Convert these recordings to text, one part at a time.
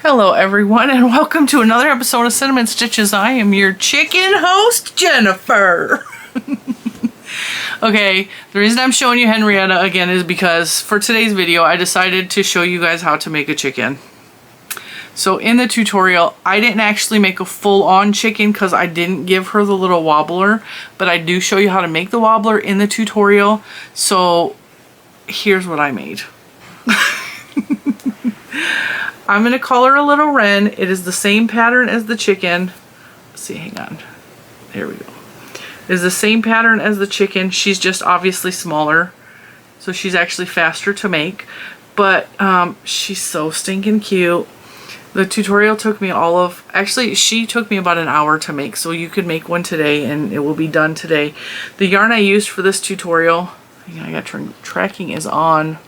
Hello everyone and welcome to another episode of Cinnamon Stitches. I am your chicken host, Jennifer. Okay, the reason I'm showing you Henrietta again is because for today's video I decided to show you guys how to make a chicken. So in the tutorial, I didn't actually make a full-on chicken because I didn't give her the little wobbler, but I do show you how to make the wobbler in the tutorial. So here's what I made. I'm going to call her a little wren. It is the same pattern as the chicken. Let's see, hang on. There we go. It is the same pattern as the chicken. She's just obviously smaller. So she's actually faster to make. But she's so stinking cute. The tutorial took me she took me about an hour to make. So you could make one today and it will be done today. The yarn I used for this tutorial, I got tracking is on.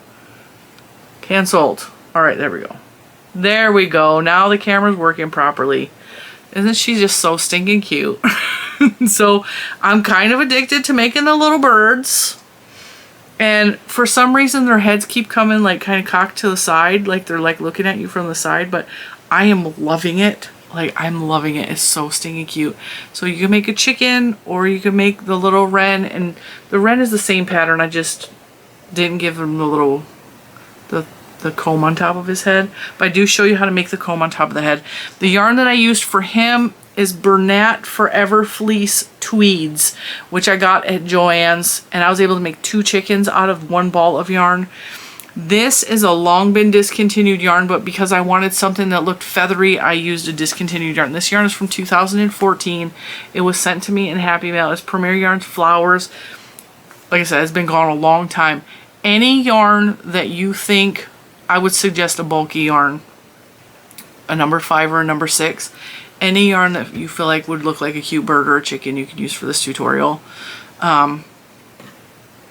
Canceled. Alright, there we go. There we go. Now the camera's working properly. Isn't she just so stinking cute? So I'm kind of addicted to making the little birds. And for some reason their heads keep coming like kind of cocked to the side. Like they're like looking at you from the side. But I am loving it. Like I'm loving it. It's so stinking cute. So you can make a chicken or you can make the little wren. And the wren is the same pattern. I just didn't give him the little... the comb on top of his head, but I do show you how to make the comb on top of the head. The yarn that I used for him is Bernat Forever Fleece Tweeds, which I got at Joann's, and I was able to make 2 chickens out of 1 ball of yarn. This is a long been discontinued yarn, but because I wanted something that looked feathery, I used a discontinued yarn. This yarn is from 2014. It was sent to me in Happy Mail. It's Premier Yarns Flowers. Like I said, it's been gone a long time. Any yarn that you think, I would suggest a bulky yarn, a number 5 or a number 6. Any yarn that you feel like would look like a cute bird or a chicken you can use for this tutorial. I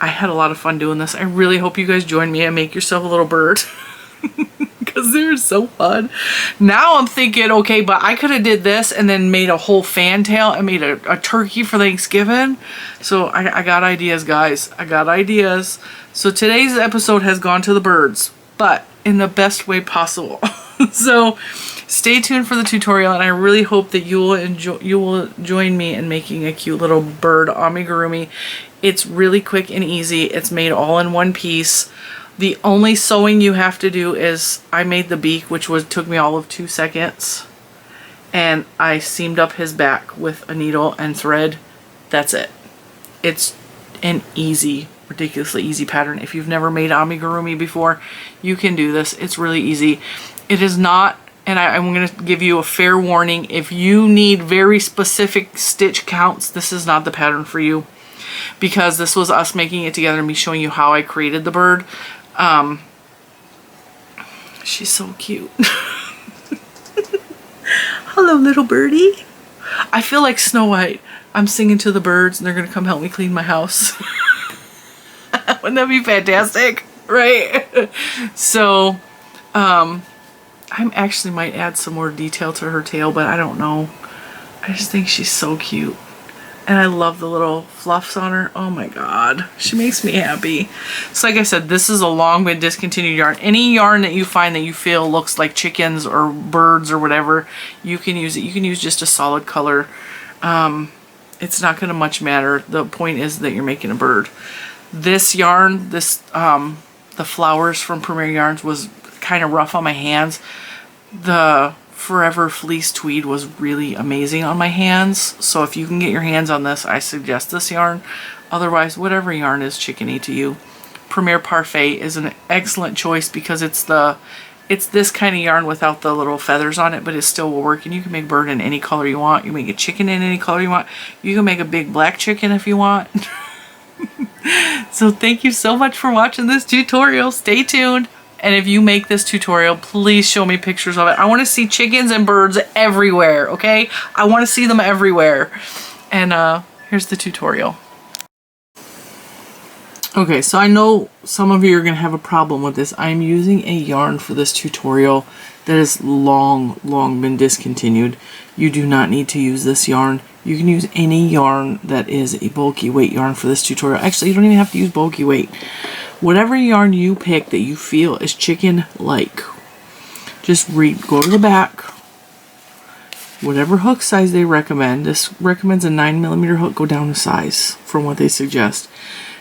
had a lot of fun doing this. I really hope you guys join me and make yourself a little bird. Because they're so fun. Now I'm thinking, okay, but I could have did this and then made a whole fantail and made a turkey for Thanksgiving. So I got ideas, guys. I got ideas. So today's episode has gone to the birds, but in the best way possible. So stay tuned for the tutorial, and I really hope that you will join me in making a cute little bird amigurumi. It's really quick and easy. It's made all in one piece. The only sewing you have to do is, I made the beak, which took me all of 2 seconds, and I seamed up his back with a needle and thread. That's it. It's an easy, ridiculously easy pattern. If you've never made amigurumi before, you can do this. It's really easy. It is not, and I'm going to give you a fair warning, if you need very specific stitch counts, this is not the pattern for you, because this was us making it together and me showing you how I created the bird. She's so cute. Hello, little birdie. I feel like Snow White. I'm singing to the birds and they're going to come help me clean my house. Wouldn't that be fantastic? Right? So, I actually might add some more detail to her tail, but I don't know. I just think she's so cute. And I love the little fluffs on her. Oh my god. She makes me happy. So like I said, this is a long been discontinued yarn. Any yarn that you find that you feel looks like chickens or birds or whatever, you can use it. You can use just a solid color. It's not going to much matter. The point is that you're making a bird. This yarn, the flowers from Premier Yarns was kind of rough on my hands. The Forever Fleece Tweed was really amazing on my hands. So if you can get your hands on this, I suggest this yarn. Otherwise, whatever yarn is chickeny to you. Premier Parfait is an excellent choice because it's this kind of yarn without the little feathers on it, but it still will work. And you can make bird in any color you want. You can make a chicken in any color you want. You can make a big black chicken if you want. So thank you so much for watching this tutorial. Stay tuned. And if you make this tutorial, please show me pictures of it. I want to see chickens and birds everywhere, okay? I want to see them everywhere. And here's the tutorial. Okay, so I know some of you are going to have a problem with this. I'm using a yarn for this tutorial that is long been discontinued. You do not need to use this yarn. You can use any yarn that is a bulky weight yarn for this tutorial. Actually, you don't even have to use bulky weight. Whatever yarn you pick that you feel is chicken-like, just go to the back, whatever hook size they recommend. This recommends a 9mm hook, go down a size from what they suggest.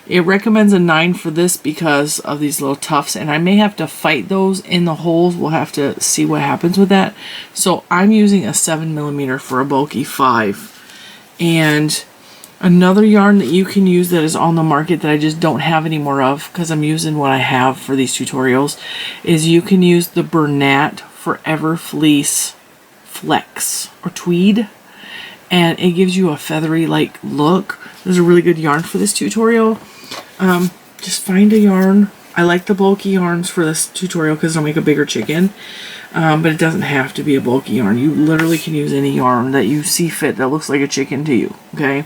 It recommends a 9 for this because of these little tufts, and I may have to fight those in the holes. We'll have to see what happens with that. So I'm using a 7mm for a bulky 5. And another yarn that you can use that is on the market that I just don't have any more of because I'm using what I have for these tutorials is you can use the Bernat Forever Fleece Flex or Tweed, and it gives you a feathery like look. There's a really good yarn for this tutorial. Just find a yarn. I like the bulky yarns for this tutorial because it'll make a bigger chicken, but it doesn't have to be a bulky yarn. You literally can use any yarn that you see fit that looks like a chicken to you, okay?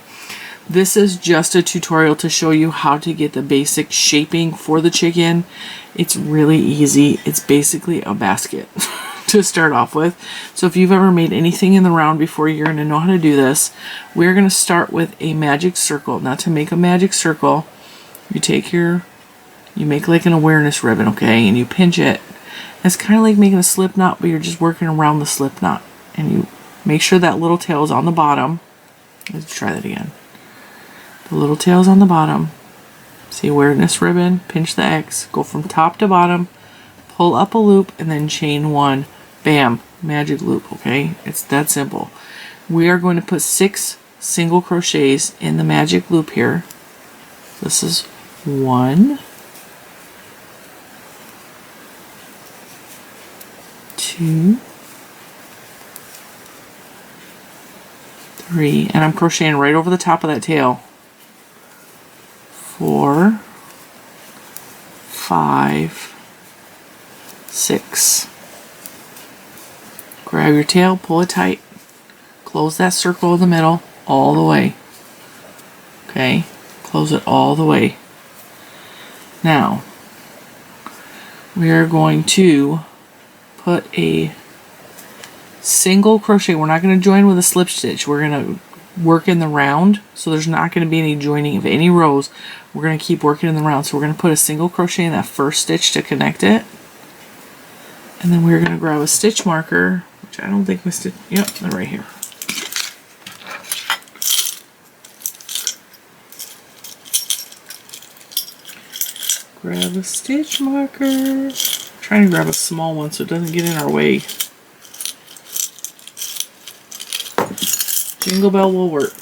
This is just a tutorial to show you how to get the basic shaping for the chicken. It's really easy. It's basically a basket to start off with. So if you've ever made anything in the round before, you're going to know how to do this. We're going to start with a magic circle. Now to make a magic circle, you make like an awareness ribbon, okay, and you pinch it. It's kind of like making a slip knot, but you're just working around the slip knot. And you make sure that little tail is on the bottom. Let's try that again. The little tail is on the bottom. See, awareness ribbon, pinch the X, go from top to bottom, pull up a loop, and then chain 1. Bam, magic loop, okay? It's that simple. We are going to put 6 single crochets in the magic loop here. This is 1, 2, 3, and I'm crocheting right over the top of that tail. 4, 5, 6. Grab your tail, pull it tight, close that circle in the middle all the way. Okay, close it all the way. Now, we are going to put a single crochet. We're not going to join with a slip stitch. We're going to work in the round, so there's not going to be any joining of any rows. We're going to keep working in the round. So we're going to put a single crochet in that first stitch to connect it, and then we're going to grab a stitch marker, which I don't think my stitch, yep, they're right here. Grab a stitch marker. I'm trying to grab a small one so it doesn't get in our way. Jingle bell will work.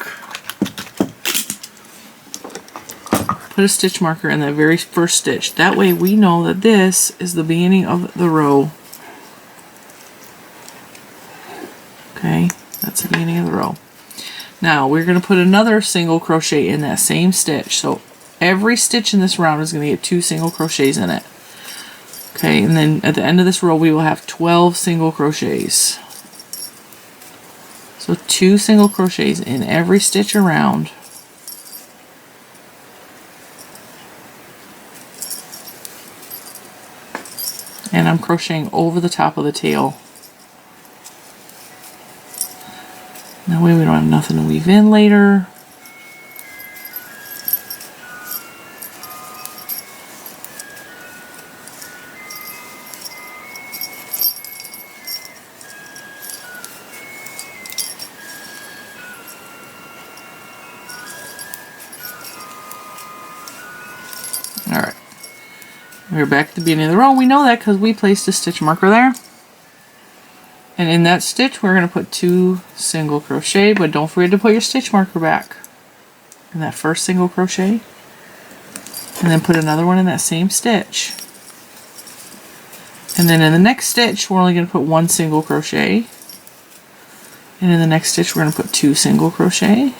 Put a stitch marker in that very first stitch. That way we know that this is the beginning of the row. Okay, that's the beginning of the row. Now we're going to put another single crochet in that same stitch. So every stitch in this round is going to get 2 single crochets in it. Okay, and then at the end of this row we will have 12 single crochets. So 2 single crochets in every stitch around. And I'm crocheting over the top of the tail. That way we don't have nothing to weave in later. Alright. We're back at the beginning of the row. We know that because we placed a stitch marker there. And in that stitch we're going to put 2 single crochet, but don't forget to put your stitch marker back in that first single crochet. And then put another one in that same stitch. And then in the next stitch we're only going to put 1 single crochet. And in the next stitch we're going to put 2 single crochet.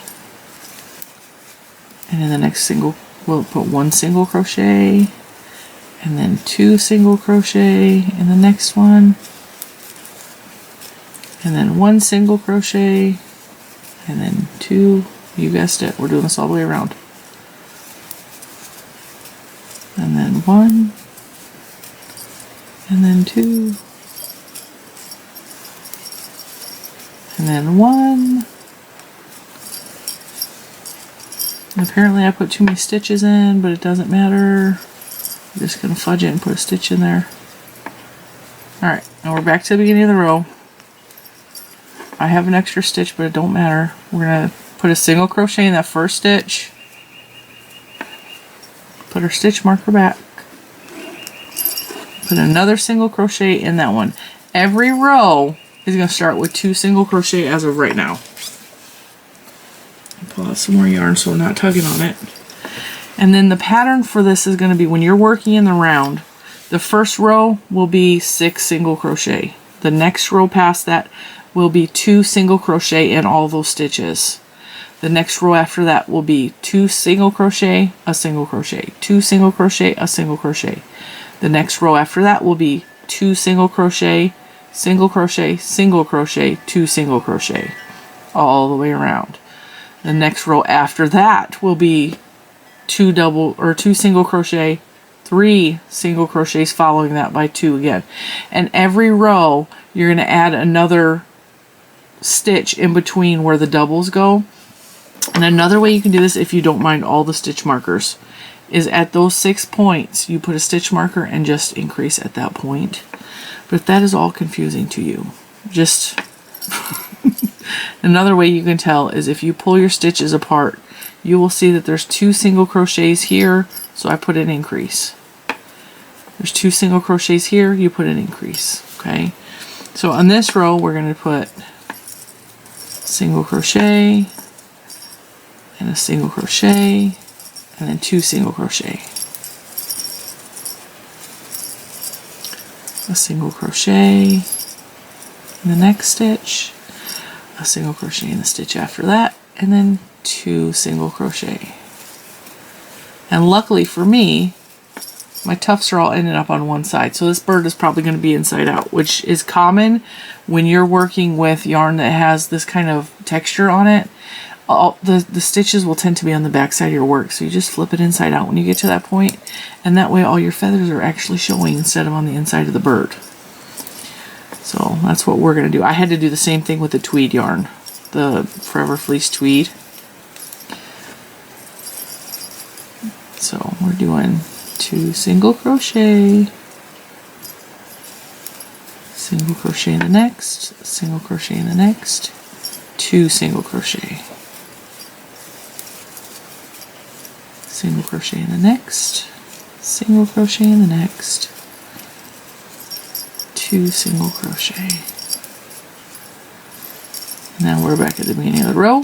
And in the next single we'll put 1 single crochet. And then 2 single crochet in the next one. And then 1 single crochet. And then 2, you guessed it, we're doing this all the way around. And then 1. And then 2. And then 1. And apparently I put too many stitches in, but it doesn't matter. I'm just going to fudge it and put a stitch in there. Alright, now we're back to the beginning of the row. I have an extra stitch, but it don't matter. We're going to put a single crochet in that first stitch. Put our stitch marker back. Put another single crochet in that one. Every row is going to start with 2 single crochet as of right now. Pull out some more yarn so we're not tugging on it. And then the pattern for this is going to be when you're working in the round, the first row will be 6 single crochet. The next row past that will be 2 single crochet in all those stitches. The next row after that will be 2 single crochet, a single crochet, 2 single crochet, a single crochet. The next row after that will be 2 single crochet, single crochet, single crochet, 2 single crochet, all the way around. The next row after that will be 2 single crochet, 3 single crochets following that by 2 again. And every row you're going to add another stitch in between where the doubles go. And another way you can do this, if you don't mind all the stitch markers, is at those 6 points you put a stitch marker and just increase at that point. But if that is all confusing to you, just another way you can tell is if you pull your stitches apart, you will see that there's 2 single crochets here, so I put an increase. There's 2 single crochets here, you put an increase. Okay, so on this row we're going to put single crochet and a single crochet and then 2 single crochet, a single crochet in the next stitch, a single crochet in the stitch after that, and then 2 single crochet. And luckily for me, my tufts are all ended up on one side, so this bird is probably going to be inside out, which is common when you're working with yarn that has this kind of texture on it. The stitches will tend to be on the back side of your work, so you just flip it inside out when you get to that point, and that way all your feathers are actually showing instead of on the inside of the bird. So that's what we're going to do. I had to do the same thing with the tweed yarn, the Forever Fleece tweed. So we're doing 2 single crochet, single crochet in the next, single crochet in the next, 2 single crochet, single crochet in the next, single crochet in the next, 2 single crochet. Now we're back at the beginning of the row.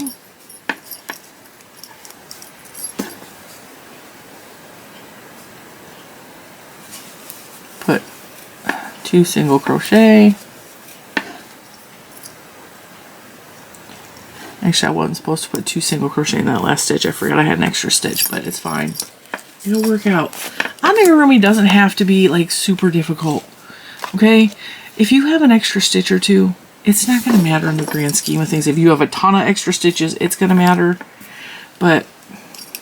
Put 2 single crochet. Actually, I wasn't supposed to put 2 single crochet in that last stitch. I forgot I had an extra stitch, but it's fine. It'll work out. Amigurumi doesn't have to be like super difficult. Okay? If you have an extra stitch or two, it's not going to matter in the grand scheme of things. If you have a ton of extra stitches, it's going to matter. But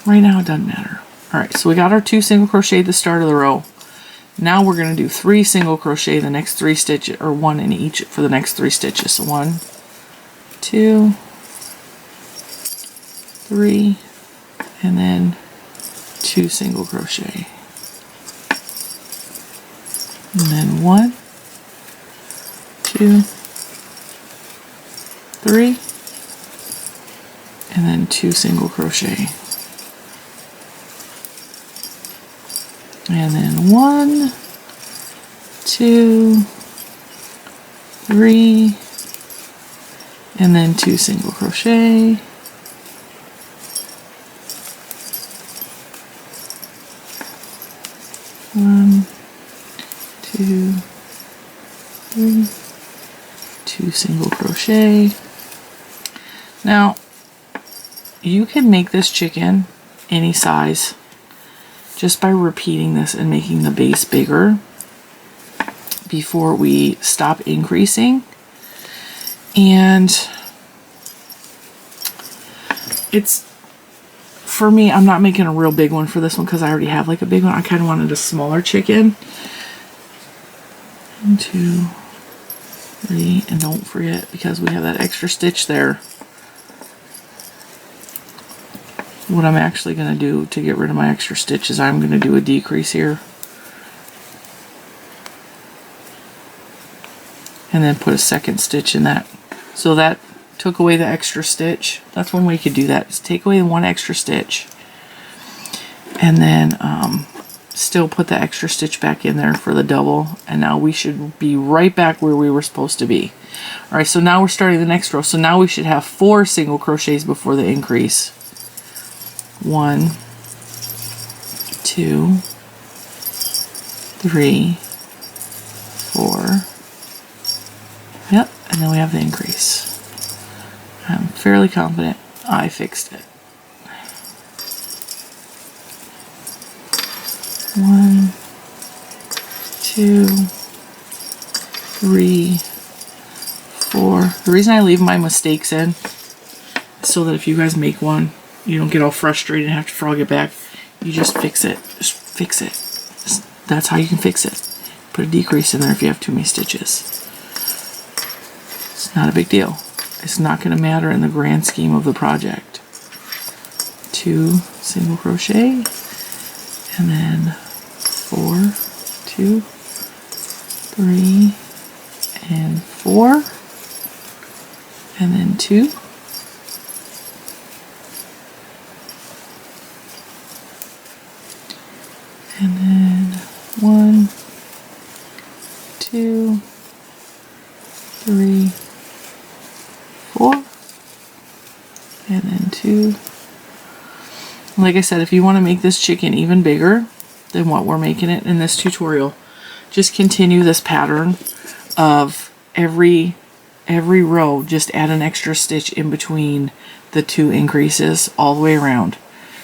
right now it doesn't matter. Alright, so we got our 2 single crochet at the start of the row. Now we're going to do 3 single crochet the next 3 stitches, or 1 in each for the next 3 stitches. So 1, 2, 3, and then 2 single crochet. And then 1, 2, 3, and then 2 single crochet. And then 1, 2, 3, and then 2 single crochet. One, 2, 3, 2 single crochet. Now, you can make this chicken any size just by repeating this and making the base bigger before we stop increasing. And it's, for me, I'm not making a real big one for this one because I already have like a big one. I kind of wanted a smaller chicken. 1, 2, 3, and don't forget, because we have that extra stitch there, what I'm actually going to do to get rid of my extra stitch is I'm going to do a decrease here. and then put a second stitch in that. So that took away the extra stitch. That's one way you could do that, is take away the one extra stitch and then still put the extra stitch back in there for the double, and now we should be right back where we were supposed to be. All right, so now we're starting the next row. So now we should have 4 single crochets before the increase. 1, 2, 3, 4. Yep, and then we have the increase. I'm fairly confident I fixed it. 1, 2, 3, 4. The reason I leave my mistakes in is so that if you guys make one, you don't get all frustrated and have to frog it back. You just fix it. Just fix it. That's how you can fix it. Put a decrease in there if you have too many stitches. It's not a big deal. It's not going to matter in the grand scheme of the project. 2 single crochet, and then 4, 2, 3, and 4, and then 2, and then 1, 2, 3, 4, and then 2. Like I said, if you want to make this chicken even bigger than what we're making it in this tutorial, just continue this pattern of every row, just add an extra stitch in between the 2 increases all the way around.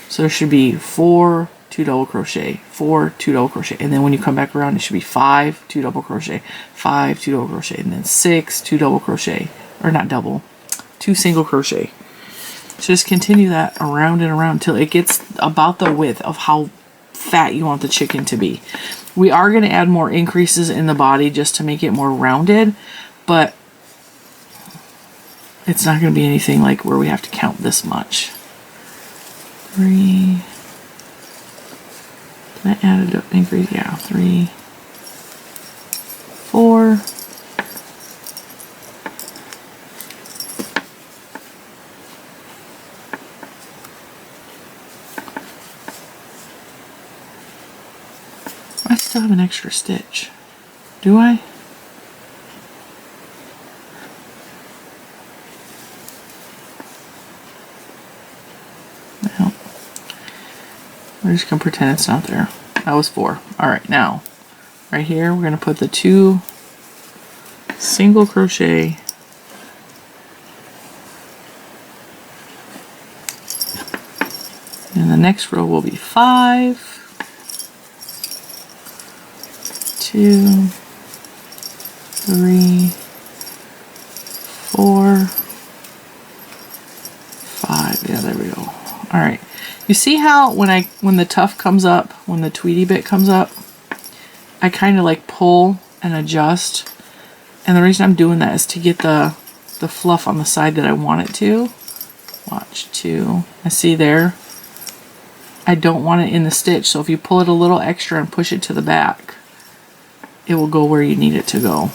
So there should be 4, 2 double crochet, 4, 2 double crochet, and then when you come back around it should be 5, 2 double crochet, 5, 2 double crochet, and then 6, 2 double crochet, or not double, 2 single crochet. So just continue that around and around until it gets about the width of how fat you want the chicken to be. We are going to add more increases in the body just to make it more rounded, but it's not going to be anything like where we have to count this much. 3. Did I add an increase? Yeah, 3, 4. I still have an extra stitch. Do I? No. We're just going to pretend it's not there. That was 4. Alright, now, right here, we're going to put the 2 single crochet and the next row will be 5, 2, 3, 4, 5. Yeah, there we go. All right. You see how when the tuft comes up, when the tweedy bit comes up, I kind of like pull and adjust. And the reason I'm doing that is to get the fluff on the side that I want it to. Watch, 2. I see there. I don't want it in the stitch, so if you pull it a little extra and push it to the back, it will go where you need it to go.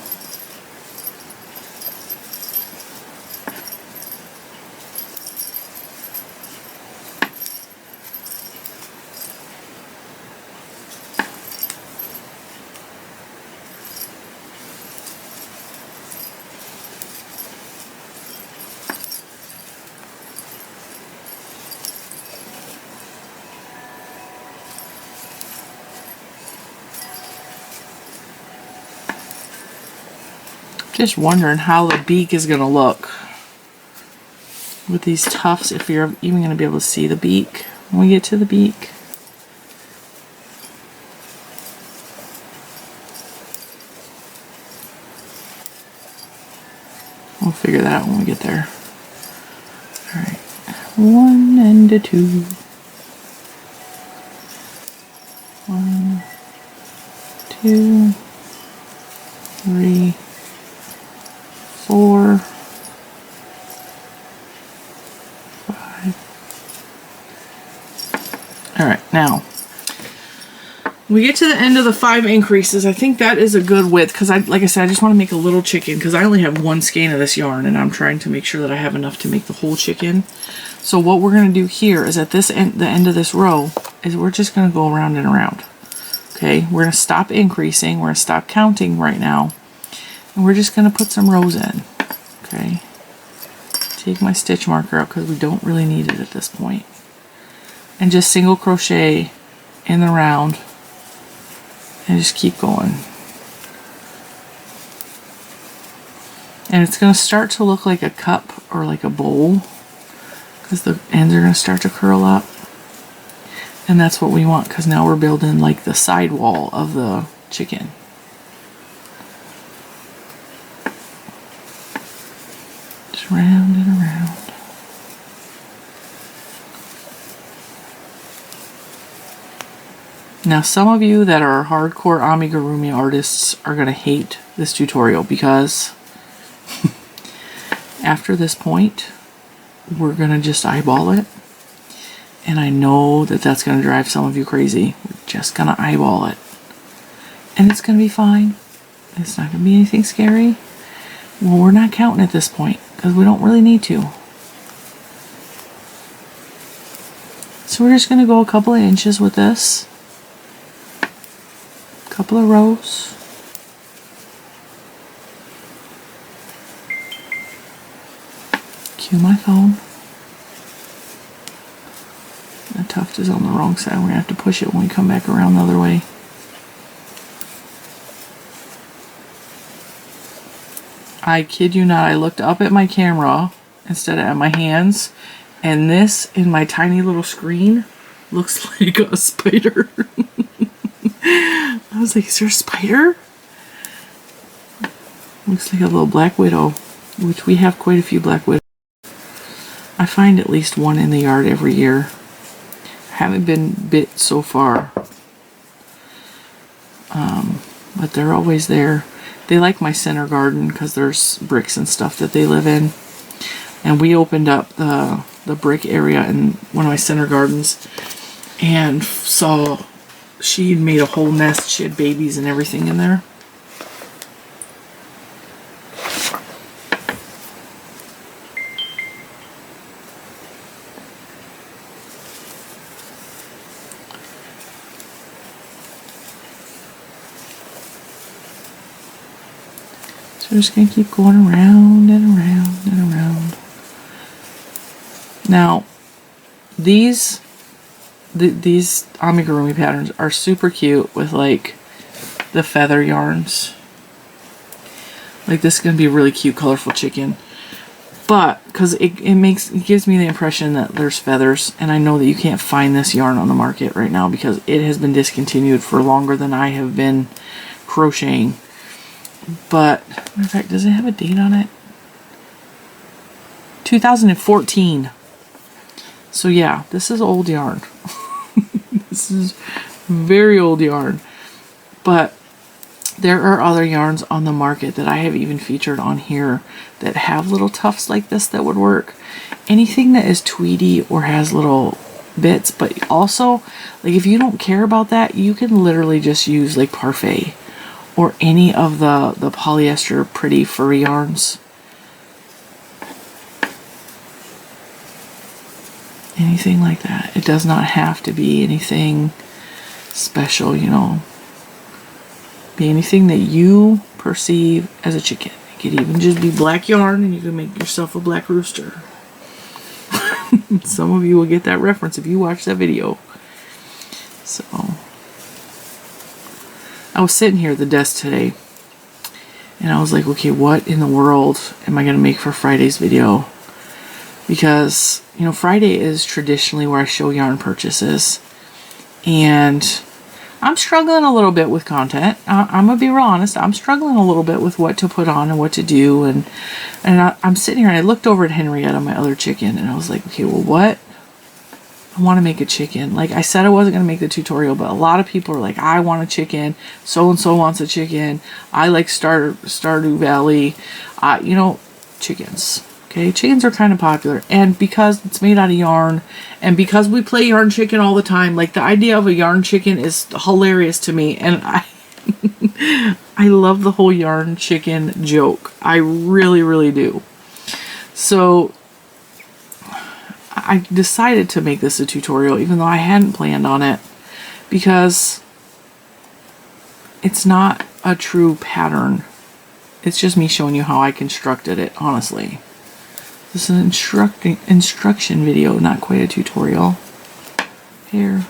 Just wondering how the beak is going to look with these tufts, if you're even going to be able to see the beak when we get to the beak. We'll figure that out when we get there. Alright, 1 and a 2. 1, 2, 3, 4, 5. All right, now We get to the end of the 5 increases. I think that is a good width because like I said, I just want to make a little chicken because I only have 1 skein of this yarn and I'm trying to make sure that I have enough to make the whole chicken. So what we're going to do here is at this end, the end of this row, is we're just going to go around and around. Okay, we're going to stop increasing. We're going to stop counting right now. And we're just going to put some rows in. Okay, take my stitch marker out because we don't really need it at this point. And just single crochet in the round. And just keep going. And it's going to start to look like a cup or like a bowl because the ends are going to start to curl up. And that's what we want because now we're building like the side wall of the chicken. Just round and around. Now some of you that are hardcore amigurumi artists are going to hate this tutorial because after this point we're going to just eyeball it, and I know that that's going to drive some of you crazy. We're just going to eyeball it and it's going to be fine. It's not going to be anything scary. Well, we're not counting at this point because we don't really need to. So we're just going to go a couple of inches with this. Couple of rows. Cue my phone. The tuft is on the wrong side. We're going to have to push it when we come back around the other way. I kid you not, I looked up at my camera instead of at my hands, and this in my tiny little screen looks like a spider. I was like, is there a spider? Looks like a little black widow, which we have quite a few black widows. I find at least one in the yard every year. I haven't been bit so far. But they're always there. They like my center garden because there's bricks and stuff that they live in. And we opened up the brick area in one of my center gardens and saw she made a whole nest. She had babies and everything in there. So we're just going to keep going around and around and around. Now, these amigurumi patterns are super cute with like the feather yarns. Like this is going to be a really cute colorful chicken. But because it gives me the impression that there's feathers, and I know that you can't find this yarn on the market right now because it has been discontinued for longer than I have been crocheting. But matter of fact, does it have a date on it? 2014. So yeah, this is old yarn. This is very old yarn. But there are other yarns on the market that I have even featured on here that have little tufts like this that would work. Anything that is tweedy or has little bits, but also, like if you don't care about that, you can literally just use like parfait or any of the polyester pretty furry yarns. Anything like that. It does not have to be anything special, you know. Be anything that you perceive as a chicken. It could even just be black yarn and you can make yourself a black rooster. Some of you will get that reference if you watch that video. So, I was sitting here at the desk today and I was like, okay, what in the world am I going to make for Friday's video? Because, you know, Friday is traditionally where I show yarn purchases. And I'm struggling a little bit with content. I'm going to be real honest. I'm struggling a little bit with what to put on and what to do. And I'm sitting here and I looked over at Henrietta, my other chicken, and I was like, okay, well, what? I want to make a chicken. Like I said, I wasn't going to make the tutorial, but a lot of people are like, I want a chicken. So-and-so wants a chicken. I like Stardew Valley. You know, chickens. Okay, chickens are kind of popular, and because it's made out of yarn, and because we play yarn chicken all the time, like the idea of a yarn chicken is hilarious to me, and I love the whole yarn chicken joke. I really, really do. So I decided to make this a tutorial, even though I hadn't planned on it, because it's not a true pattern. It's just me showing you how I constructed it, honestly. This is an instruction video, not quite a tutorial. Here.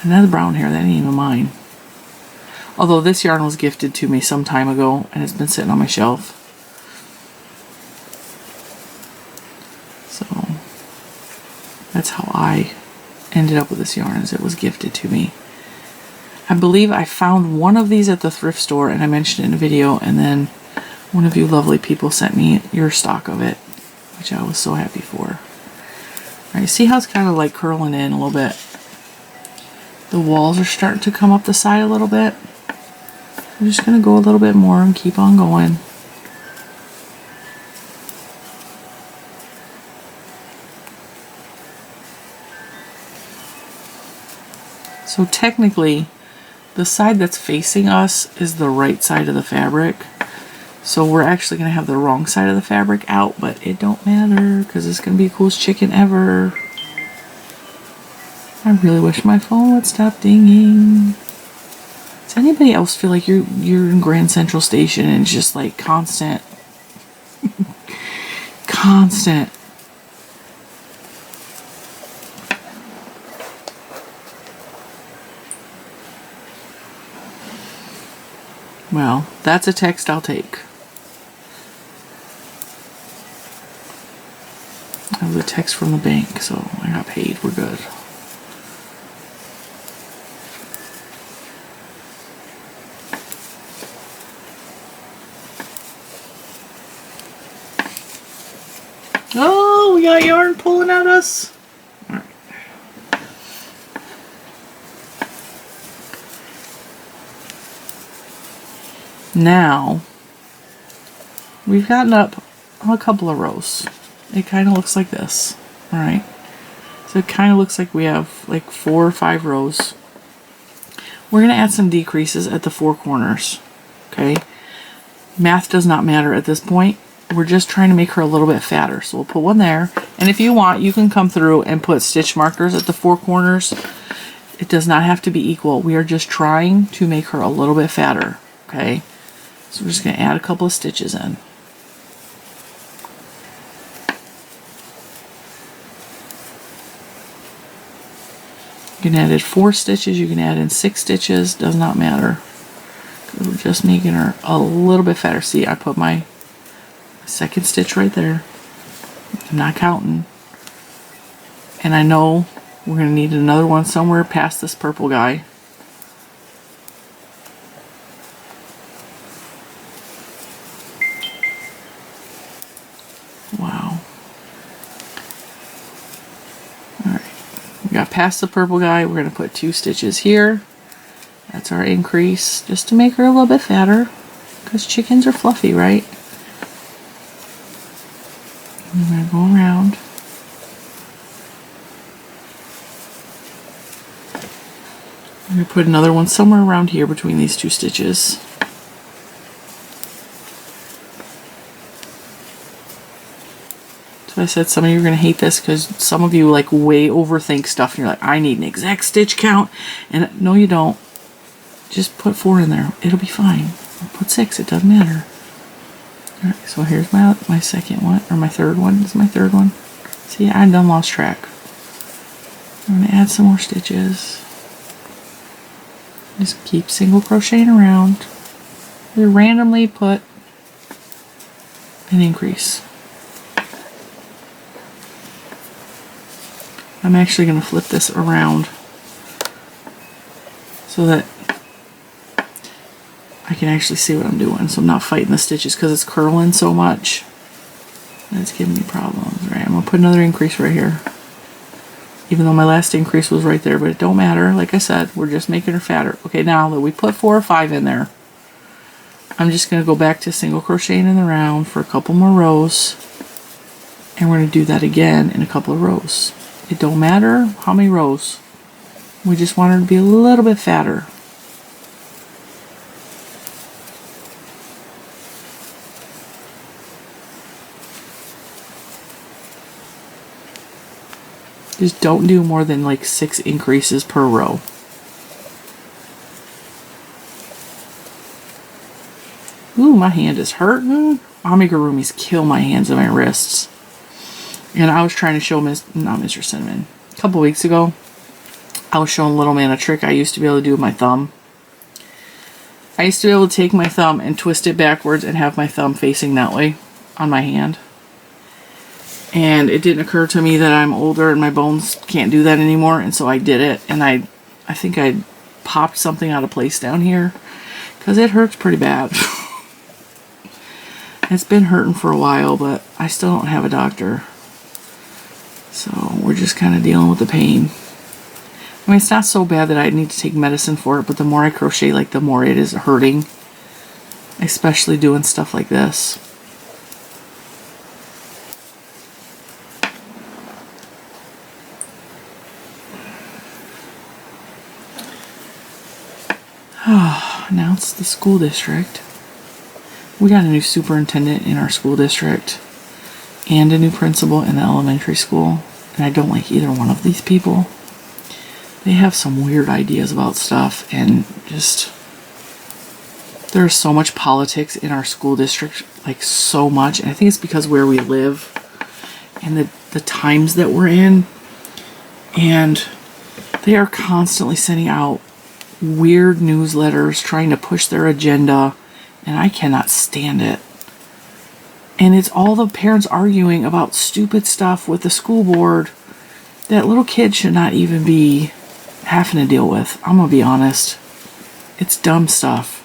Another brown hair, that ain't even mine. Although this yarn was gifted to me some time ago, and it's been sitting on my shelf. So, that's how I ended up with this yarn, as it was gifted to me. I believe I found one of these at the thrift store, and I mentioned it in a video, and then one of you lovely people sent me your stock of it, which I was so happy for. Alright, see how it's kind of like curling in a little bit? The walls are starting to come up the side a little bit. I'm just going to go a little bit more and keep on going. So technically, the side that's facing us is the right side of the fabric. So we're actually going to have the wrong side of the fabric out, but it don't matter because it's going to be the coolest chicken ever. I really wish my phone would stop dinging. Does anybody else feel like you're in Grand Central Station and it's just like constant, constant? Well, that's a text I'll take. I have a text from the bank, so I got paid. We're good. Oh, we got yarn pulling at us. All right. Now, we've gotten up a couple of rows. It kind of looks like this. All right. So it kind of looks like we have like 4 or 5 rows. We're going to add some decreases at the 4 corners. Okay. Math does not matter at this point. We're just trying to make her a little bit fatter. So we'll put one there. And if you want, you can come through and put stitch markers at the 4 corners. It does not have to be equal. We are just trying to make her a little bit fatter. Okay. So we're just going to add a couple of stitches in. You can add in 4 stitches, you can add in 6 stitches, does not matter. We're just making her a little bit fatter. See, I put my second stitch right there. I'm not counting. And I know we're going to need another one somewhere past this purple guy. Wow. Alright. We got past the purple guy. We're going to put 2 stitches here. That's our increase. Just to make her a little bit fatter. Because chickens are fluffy, right? I'm going to go around. I'm going to put another one somewhere around here between these 2 stitches. So I said some of you are going to hate this because some of you like way overthink stuff and you're like, I need an exact stitch count. And no, you don't. Just put 4 in there. It'll be fine. Or put 6. It doesn't matter. Alright, so here's my second one, or my third one. This is my third one. See, I done lost track. I'm going to add some more stitches. Just keep single crocheting around. We randomly put an increase. I'm actually going to flip this around so that I can actually see what I'm doing. So I'm not fighting the stitches because it's curling so much. That's giving me problems. Right, I'm going to put another increase right here. Even though my last increase was right there, but it don't matter. Like I said, we're just making her fatter. Okay, now that we put 4 or 5 in there, I'm just going to go back to single crocheting in the round for a couple more rows, and we're going to do that again in a couple of rows. It don't matter how many rows. We just want her to be a little bit fatter. Just don't do more than like 6 increases per row. Ooh, my hand is hurting. Amigurumis kill my hands and my wrists. And I was trying to show Mr. Cinnamon. A couple weeks ago, I was showing Little Man a trick I used to be able to do with my thumb. I used to be able to take my thumb and twist it backwards and have my thumb facing that way on my hand. And it didn't occur to me that I'm older and my bones can't do that anymore, and so I did it, and I think I popped something out of place down here because it hurts pretty bad. It's been hurting for a while, but I still don't have a doctor, so we're just kind of dealing with the pain. I mean, it's not so bad that I need to take medicine for it, but the more I crochet, like, the more it is hurting, especially doing stuff like this. Now it's the school district. We got a new superintendent in our school district and a new principal in the elementary school, and I don't like either one of these people. They have some weird ideas about stuff, and just there's so much politics in our school district, like so much, and I think it's because where we live and the times that we're in, and they are constantly sending out weird newsletters trying to push their agenda, and I cannot stand it. And it's all the parents arguing about stupid stuff with the school board that little kids should not even be having to deal with. I'm gonna be honest. It's dumb stuff.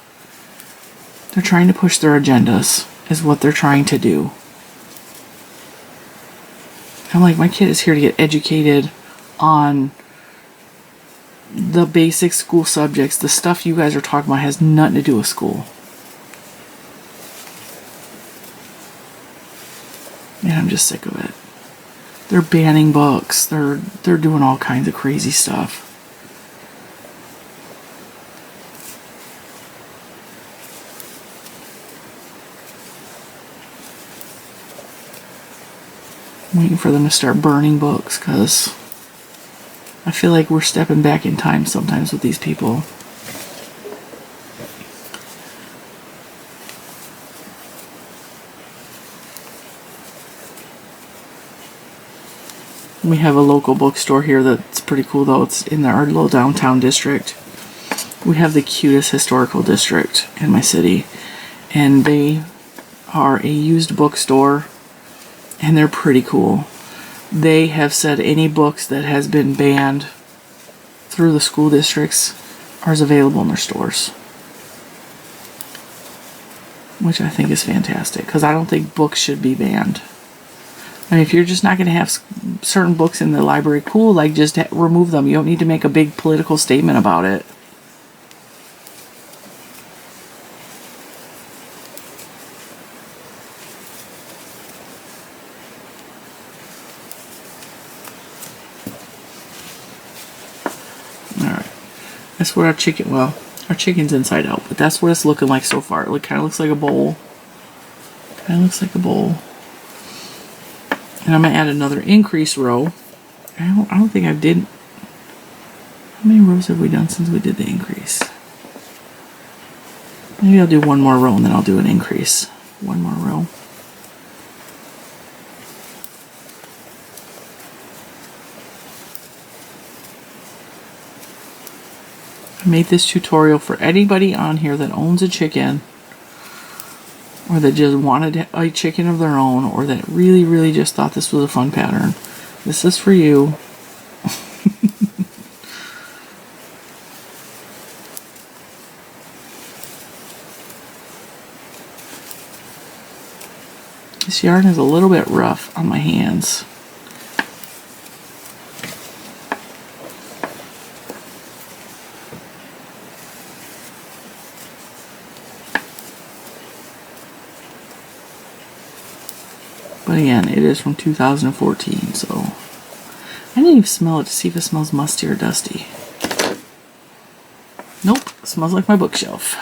They're trying to push their agendas, is what they're trying to do. I'm like, my kid is here to get educated on the basic school subjects. The stuff you guys are talking about has nothing to do with school. And I'm just sick of it. They're banning books. They're doing all kinds of crazy stuff. I'm waiting for them to start burning books, because I feel like we're stepping back in time sometimes with these people. We have a local bookstore here that's pretty cool, though. It's in our little downtown district. We have the cutest historical district in my city, and they are a used bookstore, and they're pretty cool. They have said any books that has been banned through the school districts are available in their stores, which I think is fantastic, because I don't think books should be banned. I mean, if you're just not going to have certain books in the library, cool, like, just remove them. You don't need to make a big political statement about it. That's what our chicken, well, our chicken's inside out, but that's what it's looking like so far. It kind of looks like a bowl. Kind of looks like a bowl. And I'm going to add another increase row. I don't think I did. How many rows have we done since we did the increase? Maybe I'll do one more row and then I'll do an increase. One more row. I made this tutorial for anybody on here that owns a chicken, or that just wanted a chicken of their own, or that really, really just thought this was a fun pattern. This is for you. This yarn is a little bit rough on my hands. But again, it is from 2014, so I didn't even smell it to see if it smells musty or dusty. Nope, it smells like my bookshelf.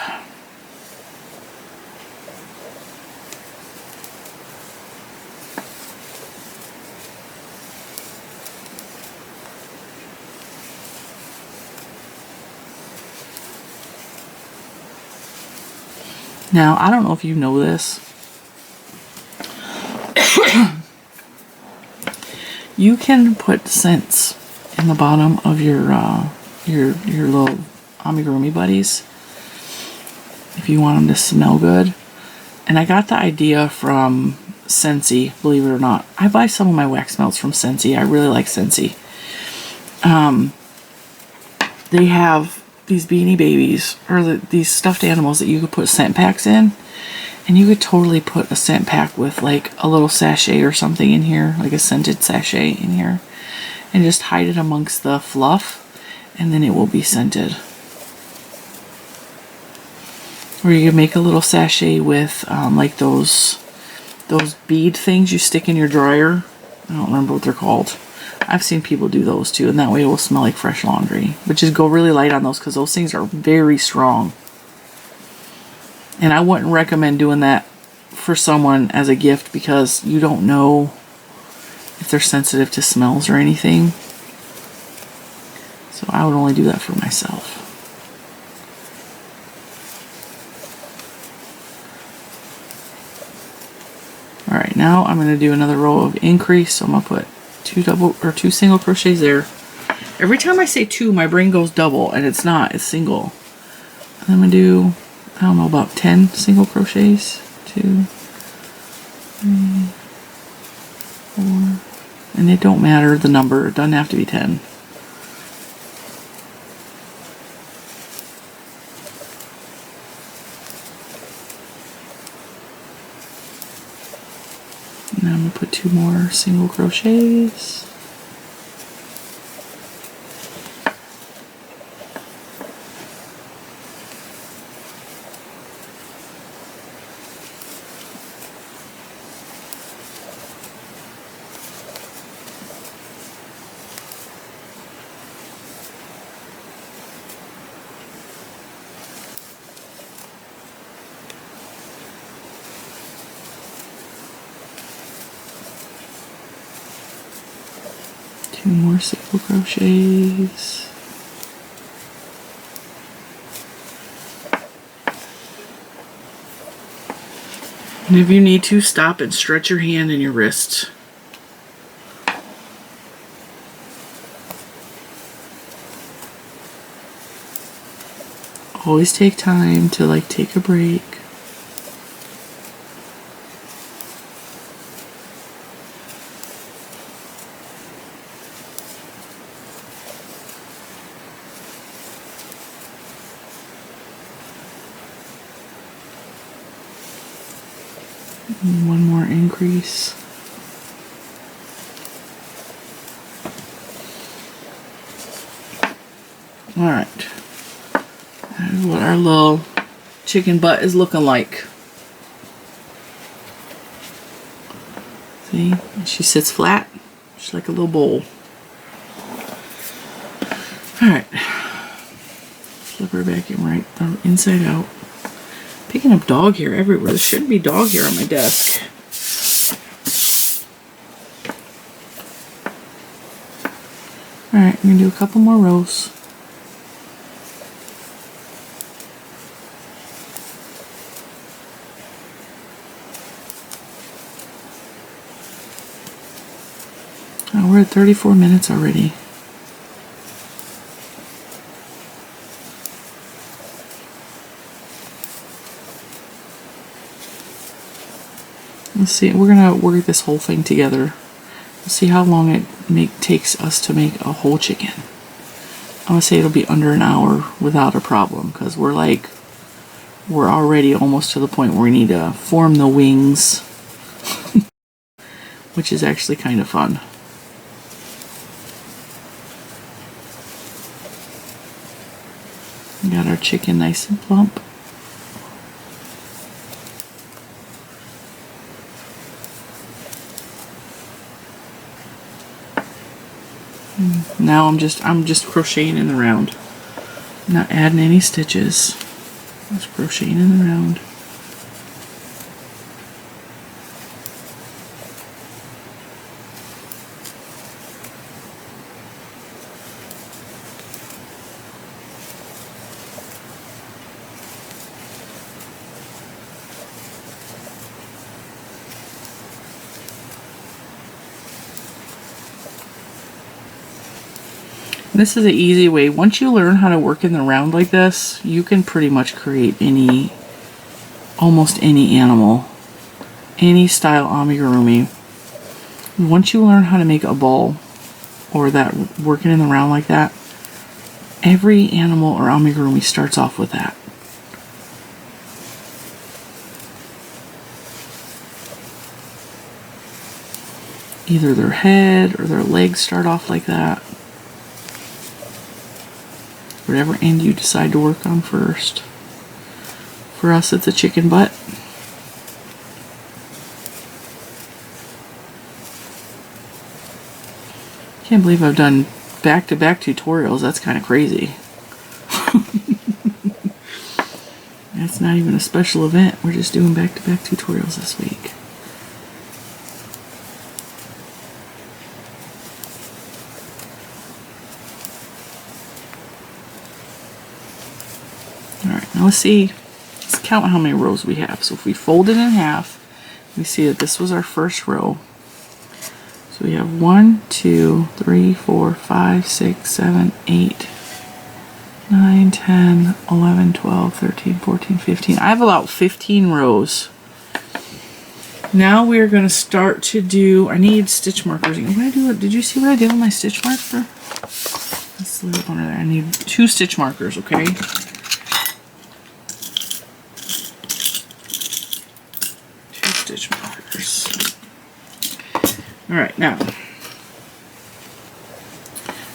Now, I don't know if you know this. You can put scents in the bottom of your little amigurumi buddies if you want them to smell good. And I got the idea from Scentsy, believe it or not. I buy some of my wax melts from Scentsy. I really like Scentsy. They have these Beanie Babies, or these stuffed animals that you could put scent packs in. And you could totally put a scent pack with like a little sachet or something in here, like a scented sachet in here, and just hide it amongst the fluff, and then it will be scented. Or you can make a little sachet with like those bead things you stick in your dryer. I don't remember what they're called. I've seen people do those too, and that way it will smell like fresh laundry. But just go really light on those because those things are very strong. And I wouldn't recommend doing that for someone as a gift because you don't know if they're sensitive to smells or anything. So I would only do that for myself. Alright, now I'm going to do another row of increase. So I'm going to put two single crochets there. Every time I say two, my brain goes double, and it's not, it's single. And I'm going to do, I don't know, about 10 single crochets. 2, 3, 4. And it don't matter the number, it doesn't have to be 10. And now I'm going to put 2 more single crochets. Two more single crochets. And if you need to, stop and stretch your hand and your wrist. Always take time to like take a break. One more increase. All right. That is what our little chicken butt is looking like. See? She sits flat. She's like a little bowl. All right. Flip her back in right inside out. Picking up dog hair everywhere. There shouldn't be dog hair on my desk. Alright, I'm going to do a couple more rows. Oh, we're at 34 minutes already. Let's see, we're gonna work this whole thing together. Let's see how long it takes us to make a whole chicken. I'm gonna say it'll be under an hour without a problem, because we're already almost to the point where we need to form the wings, which is actually kind of fun. We got our chicken nice and plump. Now I'm just crocheting in the round. Not adding any stitches. Just crocheting in the round. This is an easy way. Once you learn how to work in the round like this, you can pretty much create almost any animal, any style amigurumi. Once you learn how to make a ball or that working in the round like that, every animal or amigurumi starts off with that. Either their head or their legs start off like that. Whatever end you decide to work on first. For us, it's a chicken butt. Can't believe I've done back-to-back tutorials. That's kind of crazy. That's not even a special event. We're just doing back-to-back tutorials this week. Alright, now let's count how many rows we have. So if we fold it in half, we see that this was our first row. So we have 1, 2, 3, 4, 5, 6, 7, 8, 9, 10, 11, 12, 13, 14, 15. I have about 15 rows. Now we are going to start to do, I need stitch markers. Did you see what I did with my stitch marker? Let's leave it under there. I need 2 stitch markers, okay? Stitch markers. Alright, now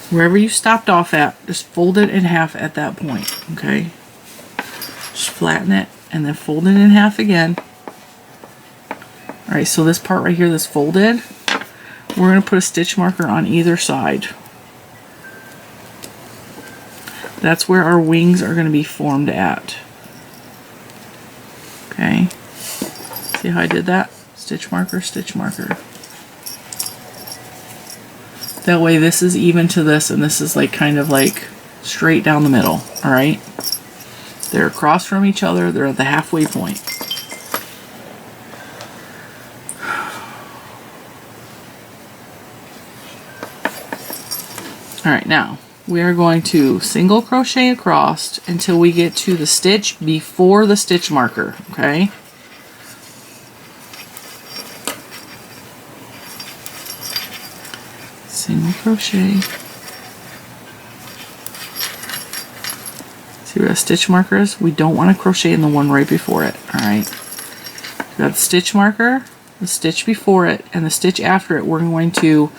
wherever you stopped off at, just fold it in half at that point, okay? Just flatten it and then fold it in half again. Alright, so this part right here that's folded, we're going to put a stitch marker on either side. That's where our wings are going to be formed at. Okay? See how I did that? Stitch marker, stitch marker. That way this is even to this and this is like kind of like straight down the middle, alright? They're across from each other, they're at the halfway point. Alright, now we are going to single crochet across until we get to the stitch before the stitch marker, okay? Single crochet. See where that stitch marker is? We don't want to crochet in the one right before it, alright? We got the stitch marker, the stitch before it, and the stitch after it. We're going to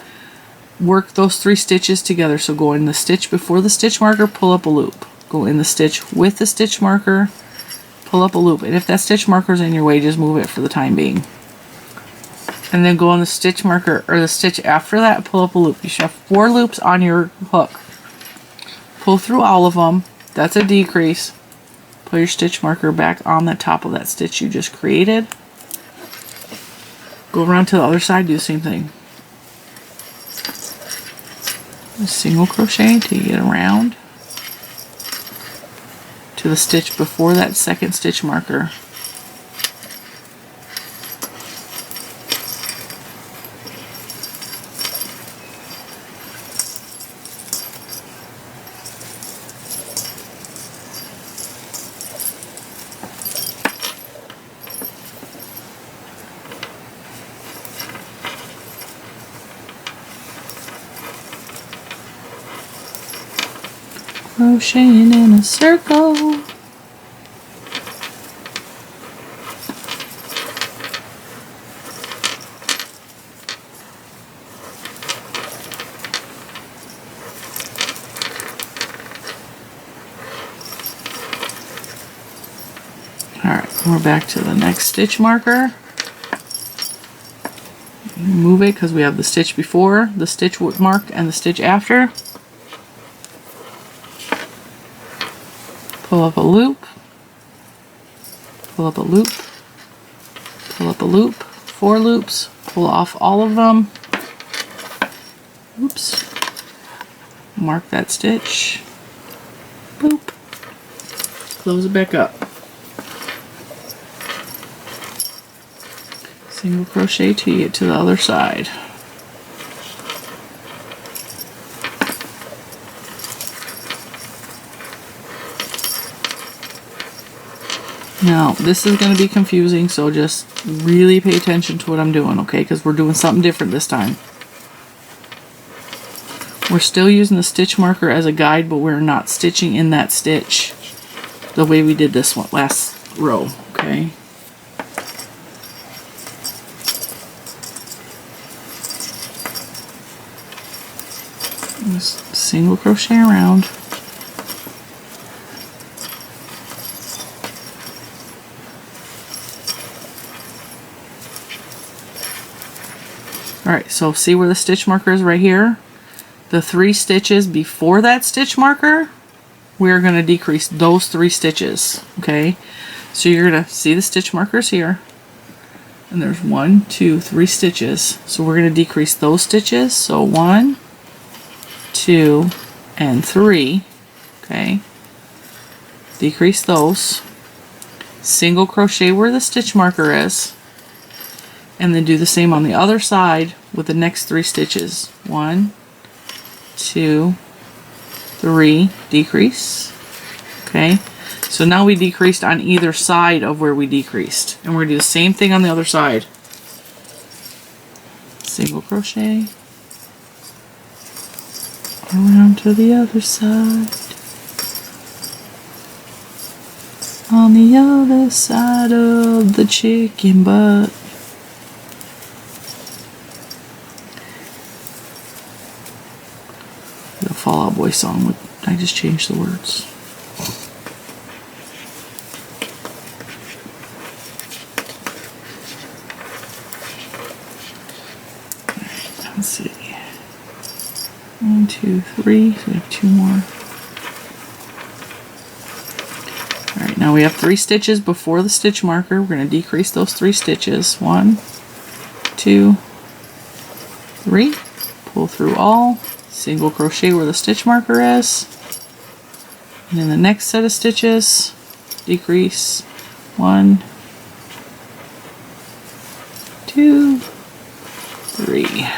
work those 3 stitches together. So go in the stitch before the stitch marker, pull up a loop. Go in the stitch with the stitch marker, pull up a loop. And if that stitch marker is in your way, just move it for the time being. And then go on the stitch marker, or the stitch after that, pull up a loop. You should have 4 loops on your hook. Pull through all of them. That's a decrease. Put your stitch marker back on the top of that stitch you just created. Go around to the other side, do the same thing. A single crochet until you get around to the stitch before that second stitch marker. Crocheting in a circle. Alright, we're back to the next stitch marker. Move it because we have the stitch before, the stitch mark, and the stitch after. Pull up a loop, pull up a loop, pull up a loop, 4 loops, pull off all of them. Oops. Mark that stitch. Boop. Close it back up. Single crochet till you get to the other side. Now, this is going to be confusing, so just really pay attention to what I'm doing, okay? Because we're doing something different this time. We're still using the stitch marker as a guide, but we're not stitching in that stitch the way we did this one last row, okay? Just single crochet around. Alright, so see where the stitch marker is right here? The 3 stitches before that stitch marker, we're going to decrease those 3 stitches, okay? So you're going to see the stitch markers here, and there's 1, 2, 3 stitches. So we're going to decrease those stitches. So 1, 2, and 3, okay? Decrease those. Single crochet where the stitch marker is, and then do the same on the other side with the next 3 stitches. 1, 2, 3, decrease. Okay, so now we decreased on either side of where we decreased, and we're gonna do the same thing on the other side. Single crochet around to the other side. On the other side of the chicken butt. The Fall Out Boy song, I just changed the words. Let's see. 1, 2, 3. So we have 2 more. Alright, now we have 3 stitches before the stitch marker. We're going to decrease those 3 stitches. 1, 2, 3. Pull through all. Single crochet where the stitch marker is. And then the next set of stitches, decrease. 1, 2, 3.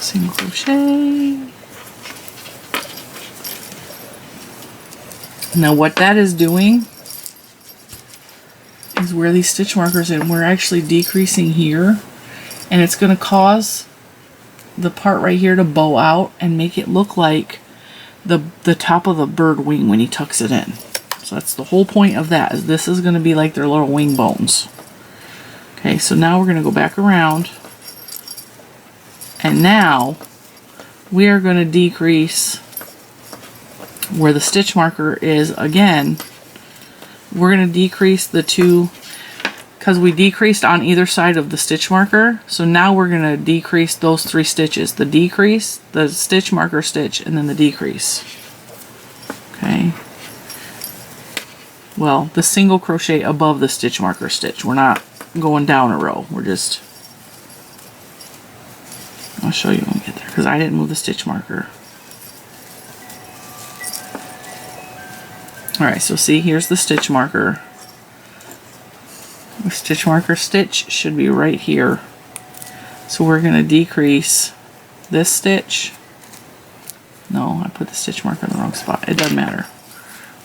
Single crochet. Now what that is doing is where these stitch markers, and we're actually decreasing here, and it's going to cause the part right here to bow out and make it look like the top of the bird wing when he tucks it in. So that's the whole point of that, is this is going to be like their little wing bones. Okay, so now we're going to go back around, and now we are going to decrease where the stitch marker is again. We're going to decrease the 2, because we decreased on either side of the stitch marker, so now we're going to decrease those 3 stitches. The decrease, the stitch marker stitch, and then the decrease. Okay. Well, the single crochet above the stitch marker stitch. We're not going down a row. We're just... I'll show you when we get there, because I didn't move the stitch marker. Alright, so see, here's the stitch marker. The stitch marker stitch should be right here. So we're going to decrease this stitch. No, I put the stitch marker in the wrong spot. It doesn't matter.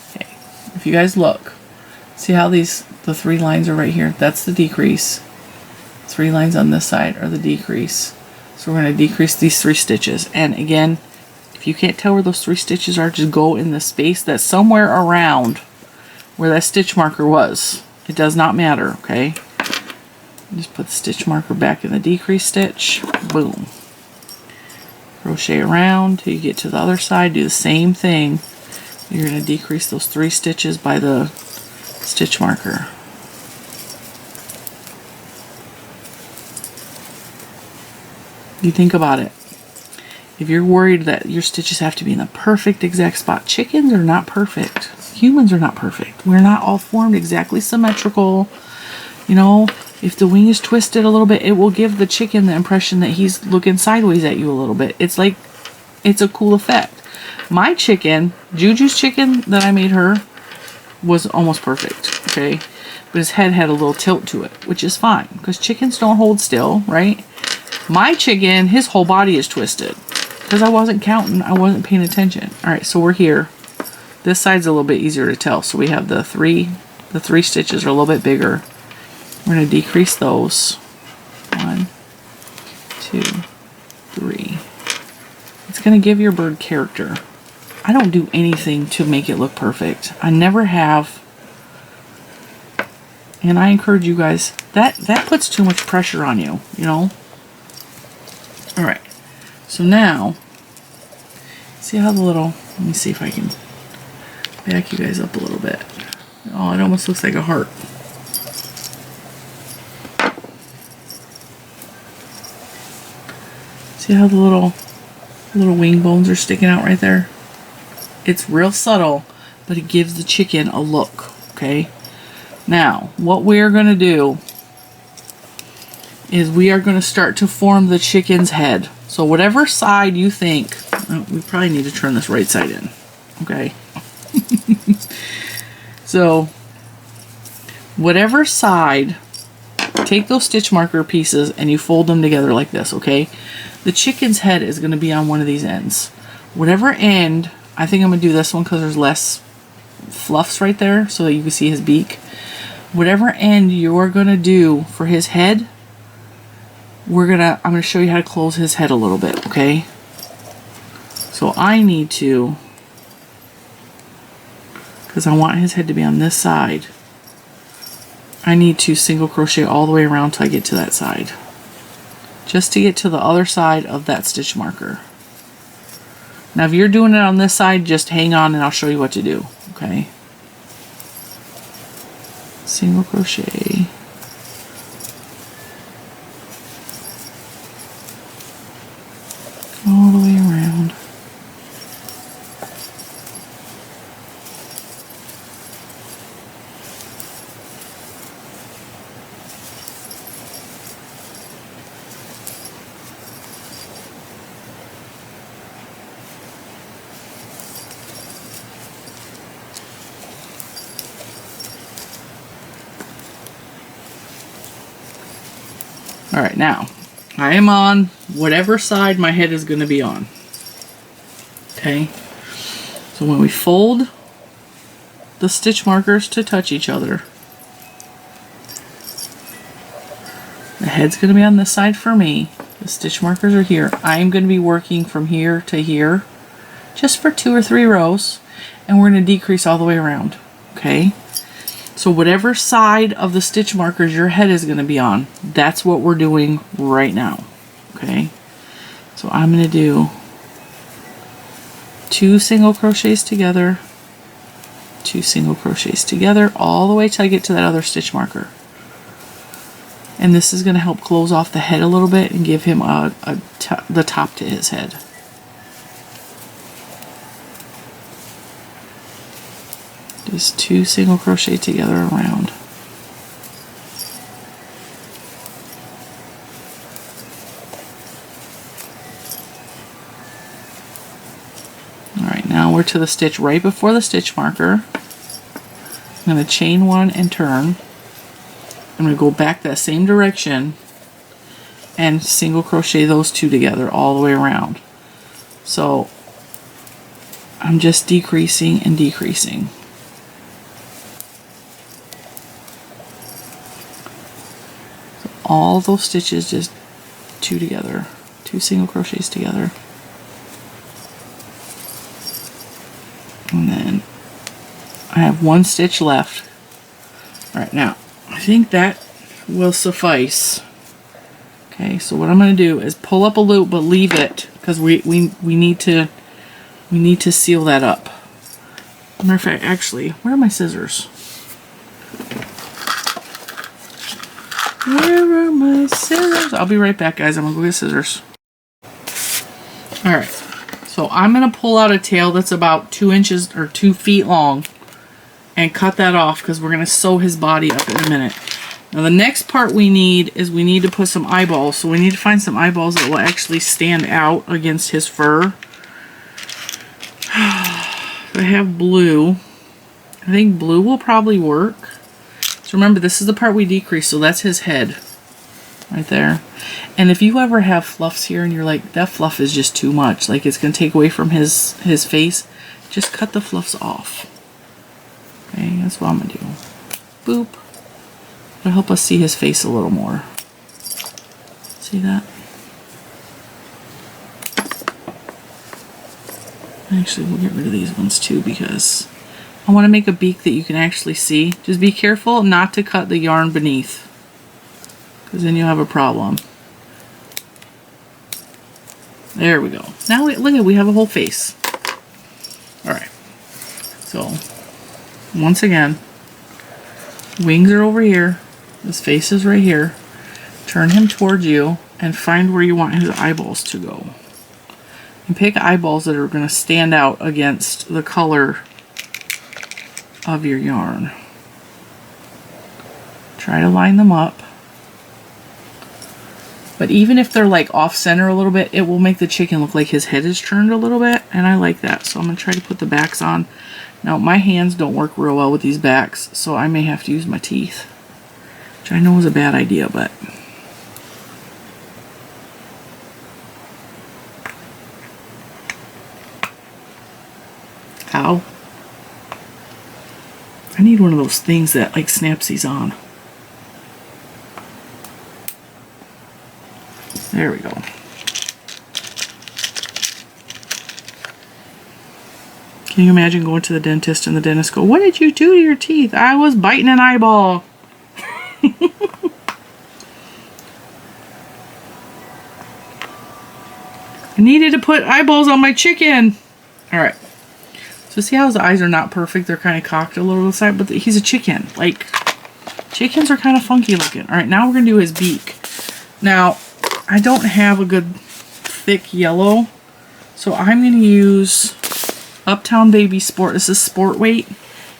Okay, if you guys look, see how the 3 lines are right here? That's the decrease. 3 lines on this side are the decrease. So we're going to decrease these 3 stitches. And again, if you can't tell where those 3 stitches are, just go in the space that's somewhere around where that stitch marker was. It does not matter, okay? Just put the stitch marker back in the decrease stitch. Boom. Crochet around till you get to the other side. Do the same thing. You're going to decrease those 3 stitches by the stitch marker. You think about it. If you're worried that your stitches have to be in the perfect exact spot, chickens are not perfect. Humans are not perfect. We're not all formed exactly symmetrical. You know, if the wing is twisted a little bit, it will give the chicken the impression that he's looking sideways at you a little bit. It's like, it's a cool effect. My chicken, Juju's chicken that I made her, was almost perfect, okay? But his head had a little tilt to it, which is fine, because chickens don't hold still, right? My chicken, his whole body is twisted. Because I wasn't counting, I wasn't paying attention. Alright, so we're here. This side's a little bit easier to tell. So we have the three stitches are a little bit bigger. We're going to decrease those. 1, 2, 3. It's going to give your bird character. I don't do anything to make it look perfect. I never have. And I encourage you guys, that puts too much pressure on you, you know? Alright. So now, see how the little, let me see if I can back you guys up a little bit. Oh, it almost looks like a heart. See how the little wing bones are sticking out right there? It's real subtle, but it gives the chicken a look, okay? Now, what we're going to do is we are going to start to form the chicken's head. So whatever side you think, we probably need to turn this right side in, okay? So whatever side, take those stitch marker pieces and you fold them together like this, okay? The chicken's head is going to be on one of these ends. Whatever end, I think I'm going to do this one because there's less fluffs right there so that you can see his beak. Whatever end you're going to do for his head, I'm going to show you how to close his head a little bit, okay? So I need to, because I want his head to be on this side, I need to single crochet all the way around till I get to that side. Just to get to the other side of that stitch marker. Now if you're doing it on this side, just hang on and I'll show you what to do, okay? Single crochet. All the way around. Alright, now I am on whatever side my head is going to be on. Okay, so when we fold the stitch markers to touch each other, the head's going to be on this side for me. The stitch markers are here. I'm going to be working from here to here just for 2 or 3 rows, and we're going to decrease all the way around. Okay, so whatever side of the stitch markers your head is going to be on, that's what we're doing right now. Okay, so I'm going to do 2 single crochets together, 2 single crochets together, all the way till I get to that other stitch marker. And this is going to help close off the head a little bit and give him the top to his head. Just 2 single crochet together around. Alright, now we're to the stitch right before the stitch marker. I'm going to chain 1 and turn. I'm going to go back that same direction and single crochet those 2 together all the way around. So I'm just decreasing and decreasing. So all those stitches, just 2 together, 2 single crochets together. And then I have 1 stitch left. Alright, now I think that will suffice. Okay, so what I'm going to do is pull up a loop, but leave it because we need to seal that up. Matter of fact, actually, where are my scissors? Where are my scissors? I'll be right back, guys. I'm gonna go get scissors. All right, so I'm gonna pull out a tail that's about 2 inches or 2 feet long and cut that off because we're gonna sew his body up in a minute. Now the next part we need is we need to put some eyeballs. So we need to find some eyeballs that will actually stand out against his fur. I have blue. I think blue will probably work. So remember, this is the part we decrease, so that's his head right there. And if you ever have fluffs here and you're like, that fluff is just too much, like it's gonna take away from his face, just cut the fluffs off. Okay, that's what I'm gonna do. Boop. It'll help us see his face a little more. See that? Actually, we'll get rid of these ones too because I want to make a beak that you can actually see. Just be careful not to cut the yarn beneath, because then you'll have a problem. There we go. Now look at, we have a whole face. Alright. So, once again, wings are over here. His face is right here. Turn him towards you and find where you want his eyeballs to go. And pick eyeballs that are going to stand out against the color of your yarn. Try to line them up. But even if they're like off center a little bit, it will make the chicken look like his head is turned a little bit, and I like that. So I'm going to try to put the backs on. Now my hands don't work real well with these backs, so I may have to use my teeth, which I know is a bad idea, but ow. I need one of those things that like snaps these on. There we go. Can you imagine going to the dentist and the dentist go, "What did you do to your teeth?" "I was biting an eyeball." I needed to put eyeballs on my chicken. Alright. So see how his eyes are not perfect? They're kind of cocked a little to the side, but he's a chicken. Like, chickens are kind of funky looking. Alright, now we're going to do his beak. Now, I don't have a good thick yellow, so I'm going to use Uptown Baby Sport. This is sport weight,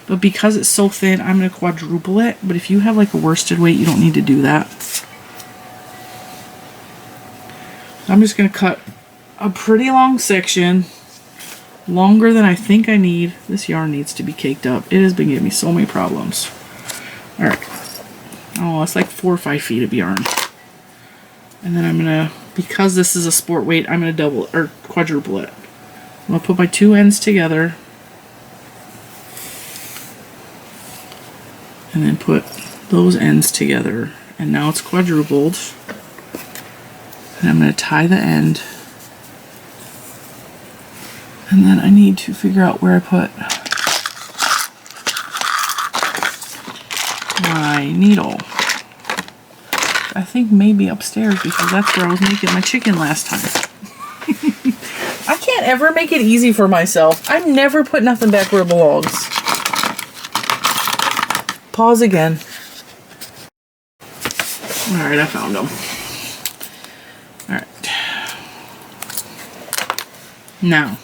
but because it's so thin, I'm going to quadruple it. But if you have like a worsted weight, you don't need to do that. I'm just going to cut a pretty long section, longer than I think I need. This yarn needs to be caked up. It has been giving me so many problems. Alright. Oh, it's like 4 or 5 feet of yarn. And then I'm going to, because this is a sport weight, I'm going to double or quadruple it. I'm going to put my two ends together. And then put those ends together. And now it's quadrupled. And I'm going to tie the end. And then I need to figure out where I put my needle. I think maybe upstairs because that's where I was making my chicken last time. I can't ever make it easy for myself. I never put nothing back where it belongs. Pause again. Alright, I found them. Alright. Now,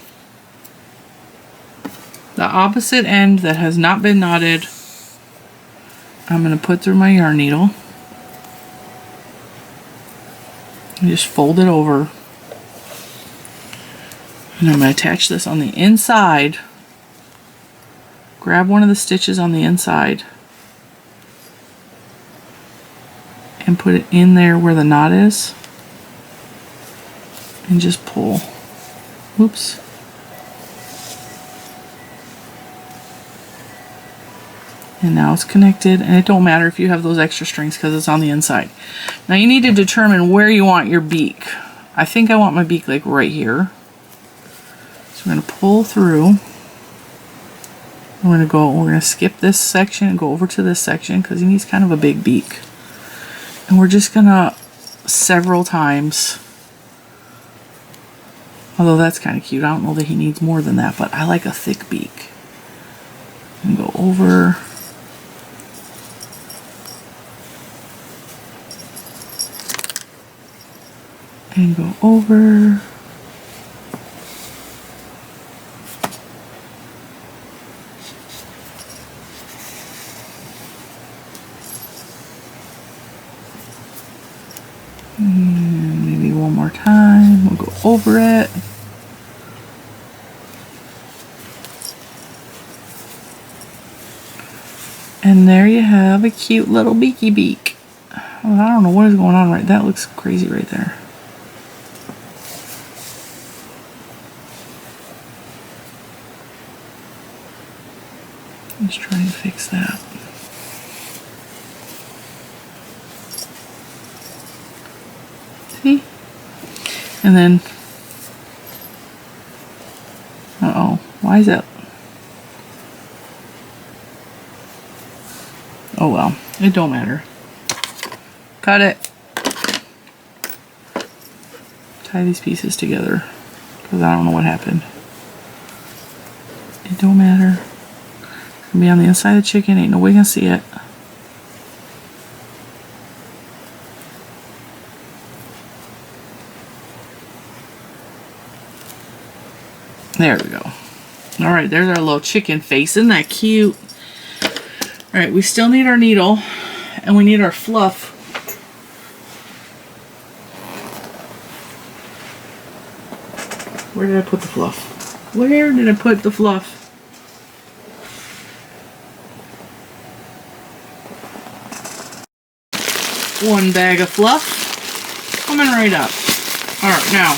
the opposite end that has not been knotted, I'm going to put through my yarn needle. And just fold it over. And I'm going to attach this on the inside. Grab one of the stitches on the inside. And put it in there where the knot is. And just pull. Whoops. And now it's connected, and it don't matter if you have those extra strings because it's on the inside. Now you need to determine where you want your beak. I think I want my beak like right here. So we're going to pull through. We're going to skip this section and go over to this section because he needs kind of a big beak. And we're just going to several times. Although that's kind of cute. I don't know that he needs more than that, but I like a thick beak. And go over. And go over. Maybe one more time. We'll go over it. And there you have a cute little beaky beak. Well, I don't know what is going on right. That looks crazy right there. Let's try and fix that. See? And then, uh-oh, why is that? Oh well, it don't matter. Cut it. Tie these pieces together, because I don't know what happened. It don't matter. It's gonna be on the inside of the chicken, ain't no way gonna see it. There we go. Alright, there's our little chicken face. Isn't that cute? Alright, we still need our needle, and we need our fluff. Where did I put the fluff? Where did I put the fluff? One bag of fluff coming right up. Alright, now,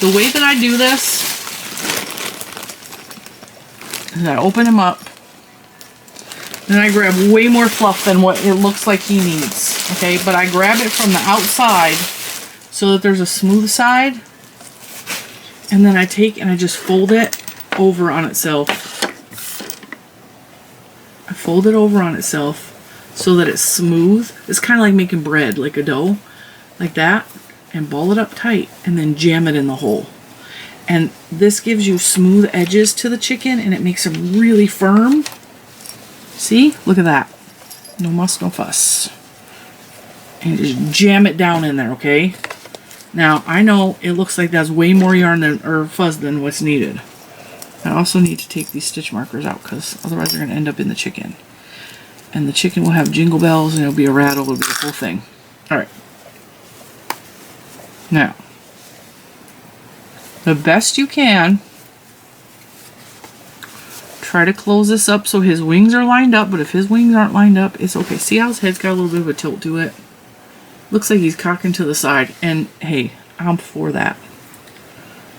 the way that I do this is I open him up. Then I grab way more fluff than what it looks like he needs. Okay, but I grab it from the outside so that there's a smooth side. And then I take and I just fold it over on itself. I fold it over on itself so that it's smooth. It's kind of like making bread, like a dough, like that. And ball it up tight and then jam it in the hole. And this gives you smooth edges to the chicken and it makes them really firm. See? Look at that. No muss, no fuss. And just jam it down in there, okay? Now, I know it looks like that's way more yarn than, or fuzz than what's needed. I also need to take these stitch markers out because otherwise they're going to end up in the chicken. And the chicken will have jingle bells and it'll be a rattle. It'll be a whole thing. Alright. Now, the best you can, try to close this up so his wings are lined up, but if his wings aren't lined up, it's okay. See how his head's got a little bit of a tilt to it? Looks like he's cocking to the side, and hey, I'm for that.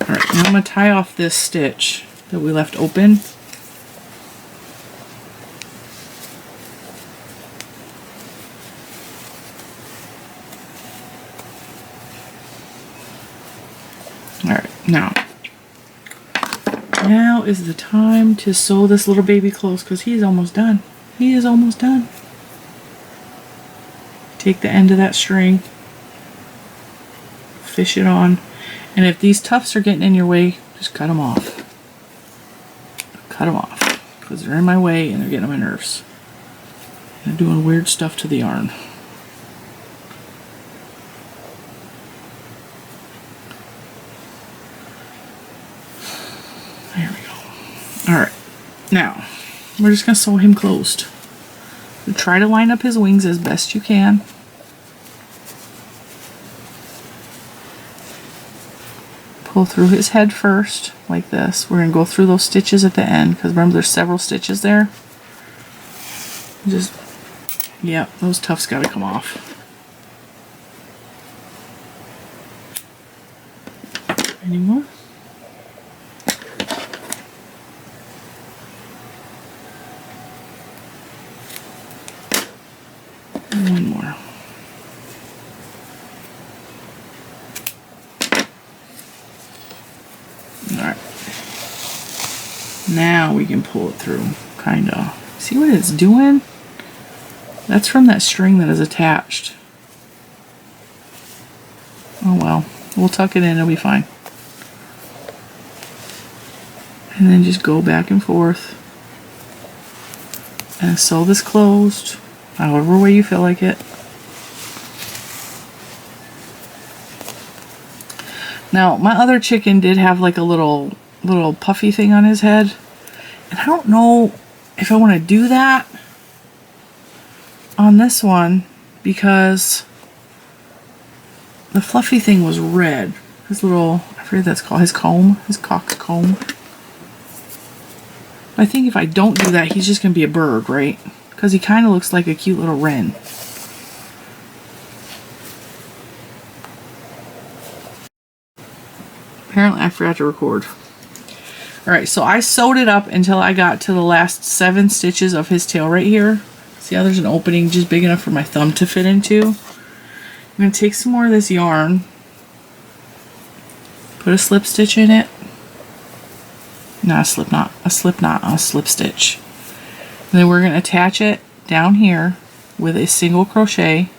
Alright, now I'm going to tie off this stitch that we left open. Alright, now is the time to sew this little baby close because he's almost done. He is almost done. Take the end of that string, fish it on, and if these tufts are getting in your way, just cut them off. Cut them off because they're in my way and they're getting on my nerves. They're doing weird stuff to the yarn. There we go. Alright, now we're just going to sew him closed. So try to line up his wings as best you can. Pull through his head first, like this. We're going to go through those stitches at the end, because remember there's several stitches there. Just, yeah, those tufts got to come off. Any more? One more. Alright. Now we can pull it through, kinda. See what it's doing? That's from that string that is attached. Oh well. We'll tuck it in, it'll be fine. And then just go back and forth. And sew this closed. However way you feel like it. Now, my other chicken did have like a little puffy thing on his head. And I don't know if I want to do that on this one because the fluffy thing was red. His little, I forget what that's called, his comb, his cock's comb. I think if I don't do that, he's just going to be a bird, right? Because he kind of looks like a cute little wren. Apparently I forgot to record. Alright, so I sewed it up until I got to the last 7 stitches of his tail right here. See how there's an opening just big enough for my thumb to fit into? I'm going to take some more of this yarn, put a slip stitch in it. Not a slip knot, a slip knot on a slip stitch. And then we're going to attach it down here with a single crochet.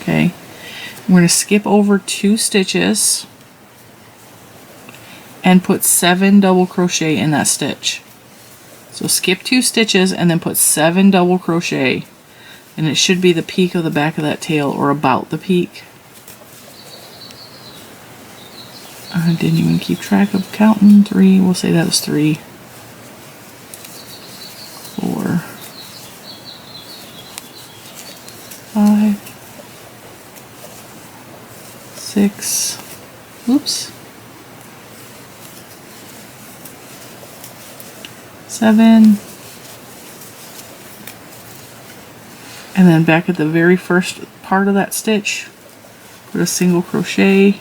Okay. We're going to skip over 2 stitches and put 7 double crochet in that stitch. So skip 2 stitches and then put 7 double crochet, and it should be the peak of the back of that tail, or about the peak. I didn't even keep track of counting. 3, we'll say that was 3, 4, 5, 6, oops, 7, and then back at the very first part of that stitch, put a single crochet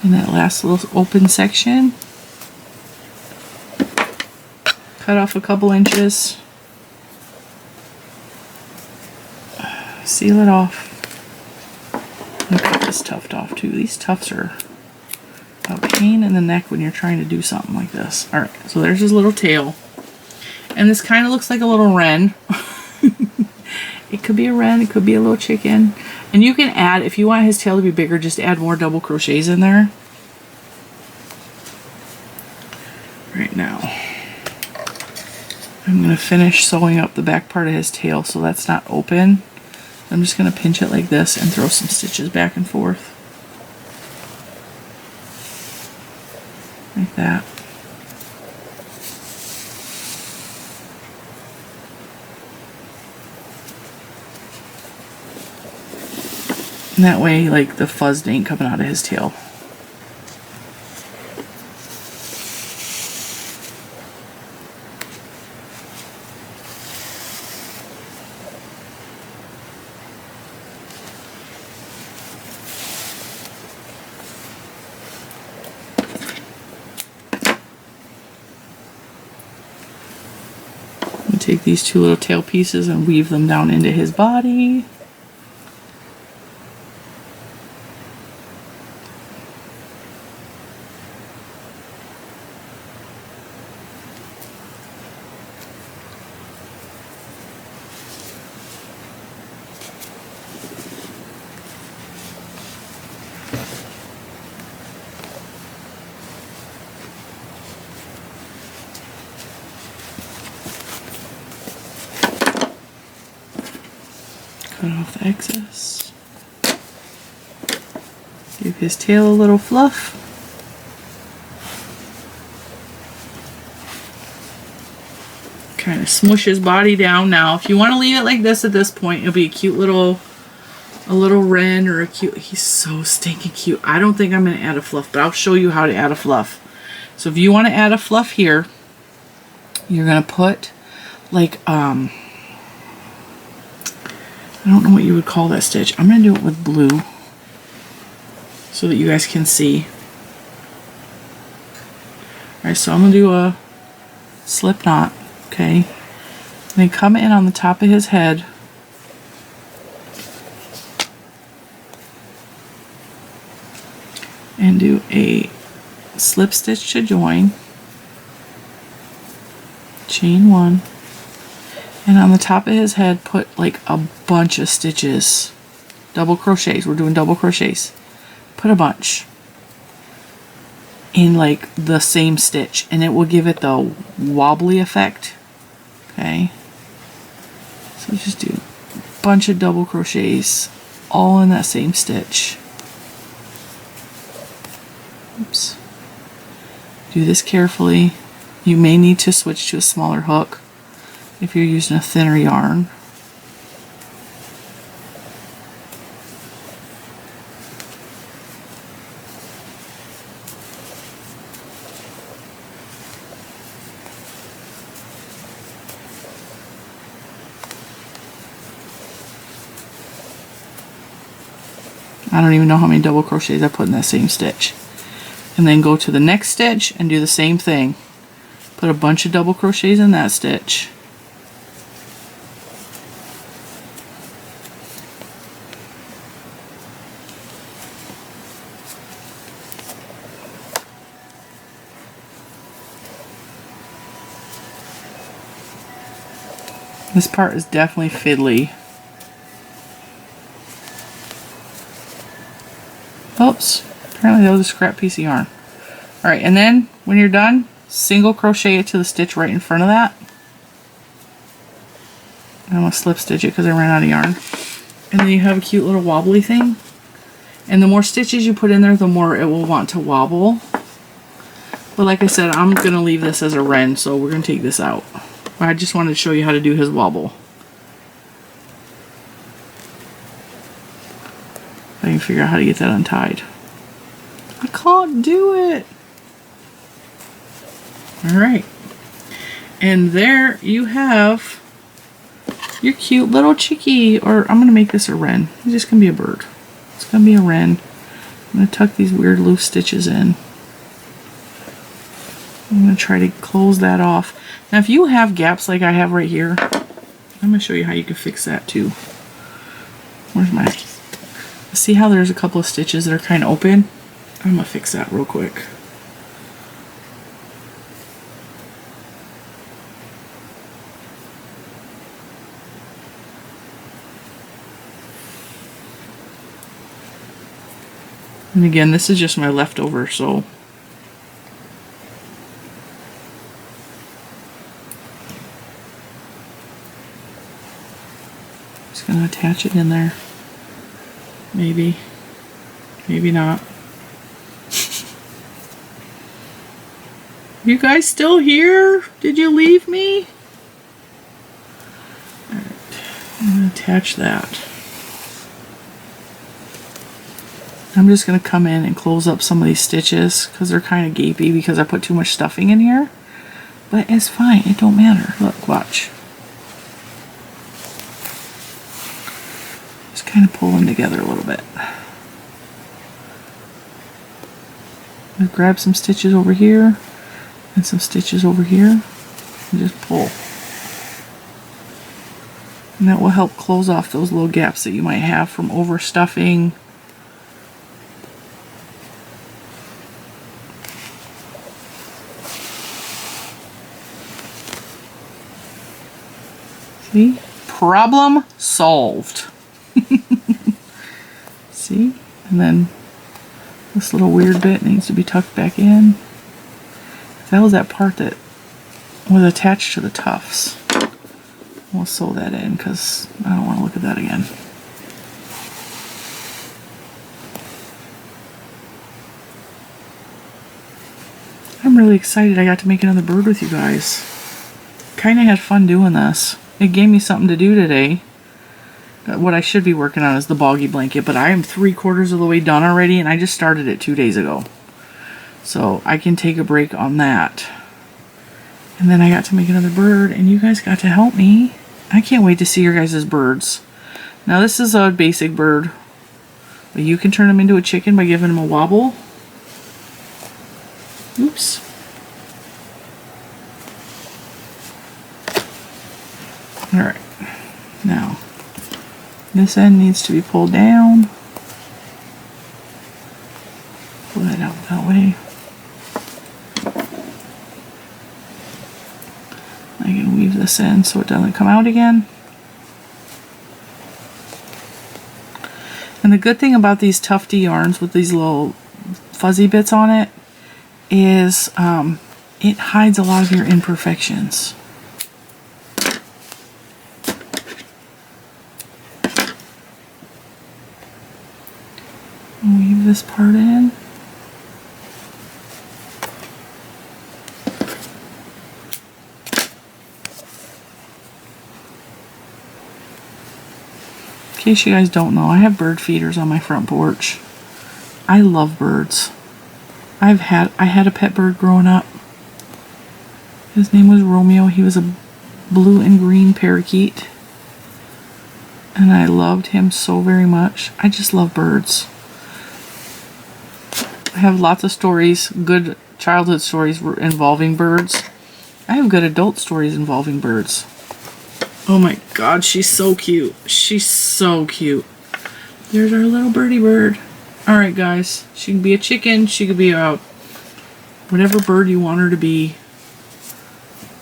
in that last little open section. Cut off a couple inches. Seal it off. And cut this tuft off too. These tufts are a pain in the neck when you're trying to do something like this. Alright, so there's his little tail. And this kind of looks like a little wren. It could be a wren, it could be a little chicken. And you can add, if you want his tail to be bigger, just add more double crochets in there. Right now, I'm going to finish sewing up the back part of his tail so that's not open. I'm just going to pinch it like this and throw some stitches back and forth. Like that. And that way, like, the fuzz ain't coming out of his tail. We'll take these 2 little tail pieces and weave them down into his body. Cut off the excess. Give his tail a little fluff. Kind of smush his body down. Now, if you want to leave it like this at this point, it'll be a cute little, wren or a cute, he's so stinking cute. I don't think I'm going to add a fluff, but I'll show you how to add a fluff. So if you want to add a fluff here, you're going to put like, I don't know what you would call that stitch. I'm going to do it with blue so that you guys can see. Alright, so I'm going to do a slip knot, okay? And then come in on the top of his head. And do a slip stitch to join. Chain 1. And on the top of his head, put like a bunch of stitches. Double crochets. We're doing double crochets. Put a bunch in like the same stitch, and it will give it the wobbly effect. Okay. So just do a bunch of double crochets all in that same stitch. Oops. Do this carefully. You may need to switch to a smaller hook if you're using a thinner yarn. I don't even know how many double crochets I put in that same stitch. And then go to the next stitch and do the same thing. Put a bunch of double crochets in that stitch. This part is definitely fiddly. Oops, apparently that was a scrap piece of yarn. Alright, and then when you're done, single crochet it to the stitch right in front of that. I'm going to slip stitch it because I ran out of yarn. And then you have a cute little wobbly thing. And the more stitches you put in there, the more it will want to wobble. But like I said, I'm going to leave this as a wren, so we're going to take this out. I just wanted to show you how to do his wobble. I can figure out how to get that untied. I can't do it. Alright. And there you have your cute little chickie. Or I'm going to make this a wren. It's just going to be a bird. It's going to be a wren. I'm going to tuck these weird loose stitches in. I'm going to try to close that off. Now if you have gaps like I have right here, I'm going to show you how you can fix that too. Where's my... See how there's a couple of stitches that are kind of open? I'm going to fix that real quick. And again, this is just my leftover, so... Just going to attach it in there. Maybe. Maybe not. You guys still here? Did you leave me? Alright. I'm going to attach that. I'm just going to come in and close up some of these stitches because they're kind of gapey because I put too much stuffing in here. But it's fine. It don't matter. Look, watch. Just kind of pull them together a little bit. I'll grab some stitches over here and some stitches over here and just pull. And that will help close off those little gaps that you might have from overstuffing. See? Problem solved. See? And then this little weird bit needs to be tucked back in. That was that part that was attached to the tufts. We'll sew that in because I don't want to look at that again. I'm really excited I got to make another bird with you guys. Kind of had fun doing this. It gave me something to do today. What I should be working on is the boggy blanket, but I am 3/4 of the way done already, and I just started it 2 days ago. So I can take a break on that. And then I got to make another bird, and you guys got to help me. I can't wait to see your guys' birds. Now this is a basic bird, but you can turn them into a chicken by giving them a wobble. Oops. Alright, now this end needs to be pulled down. Pull that out that way. I can weave this in so it doesn't come out again. And the good thing about these tufty yarns with these little fuzzy bits on it is it hides a lot of your imperfections. Weave this part in. In case you guys don't know, I have bird feeders on my front porch. I love birds. I had a pet bird growing up. His name was Romeo. He was a blue and green parakeet. And I loved him so very much. I just love birds. have lots of stories, good childhood stories involving birds. I have good adult stories involving birds. Oh my god, she's so cute. She's so cute. There's our little birdie bird. Alright guys, she can be a chicken, she could be a whatever bird you want her to be.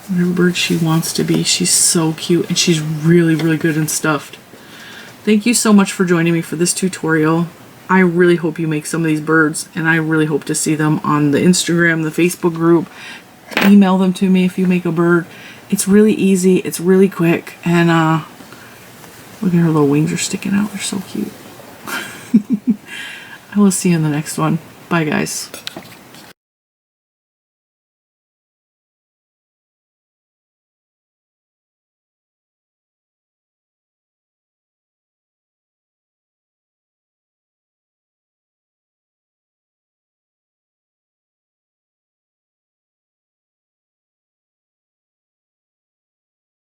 Whatever bird she wants to be. She's so cute and she's really, really good and stuffed. Thank you so much for joining me for this tutorial. I really hope you make some of these birds, and I really hope to see them on the Instagram, the Facebook group. Email them to me if you make a bird. It's really easy, it's really quick, and look at her little wings are sticking out. They're so cute. I will see you in the next one. Bye guys.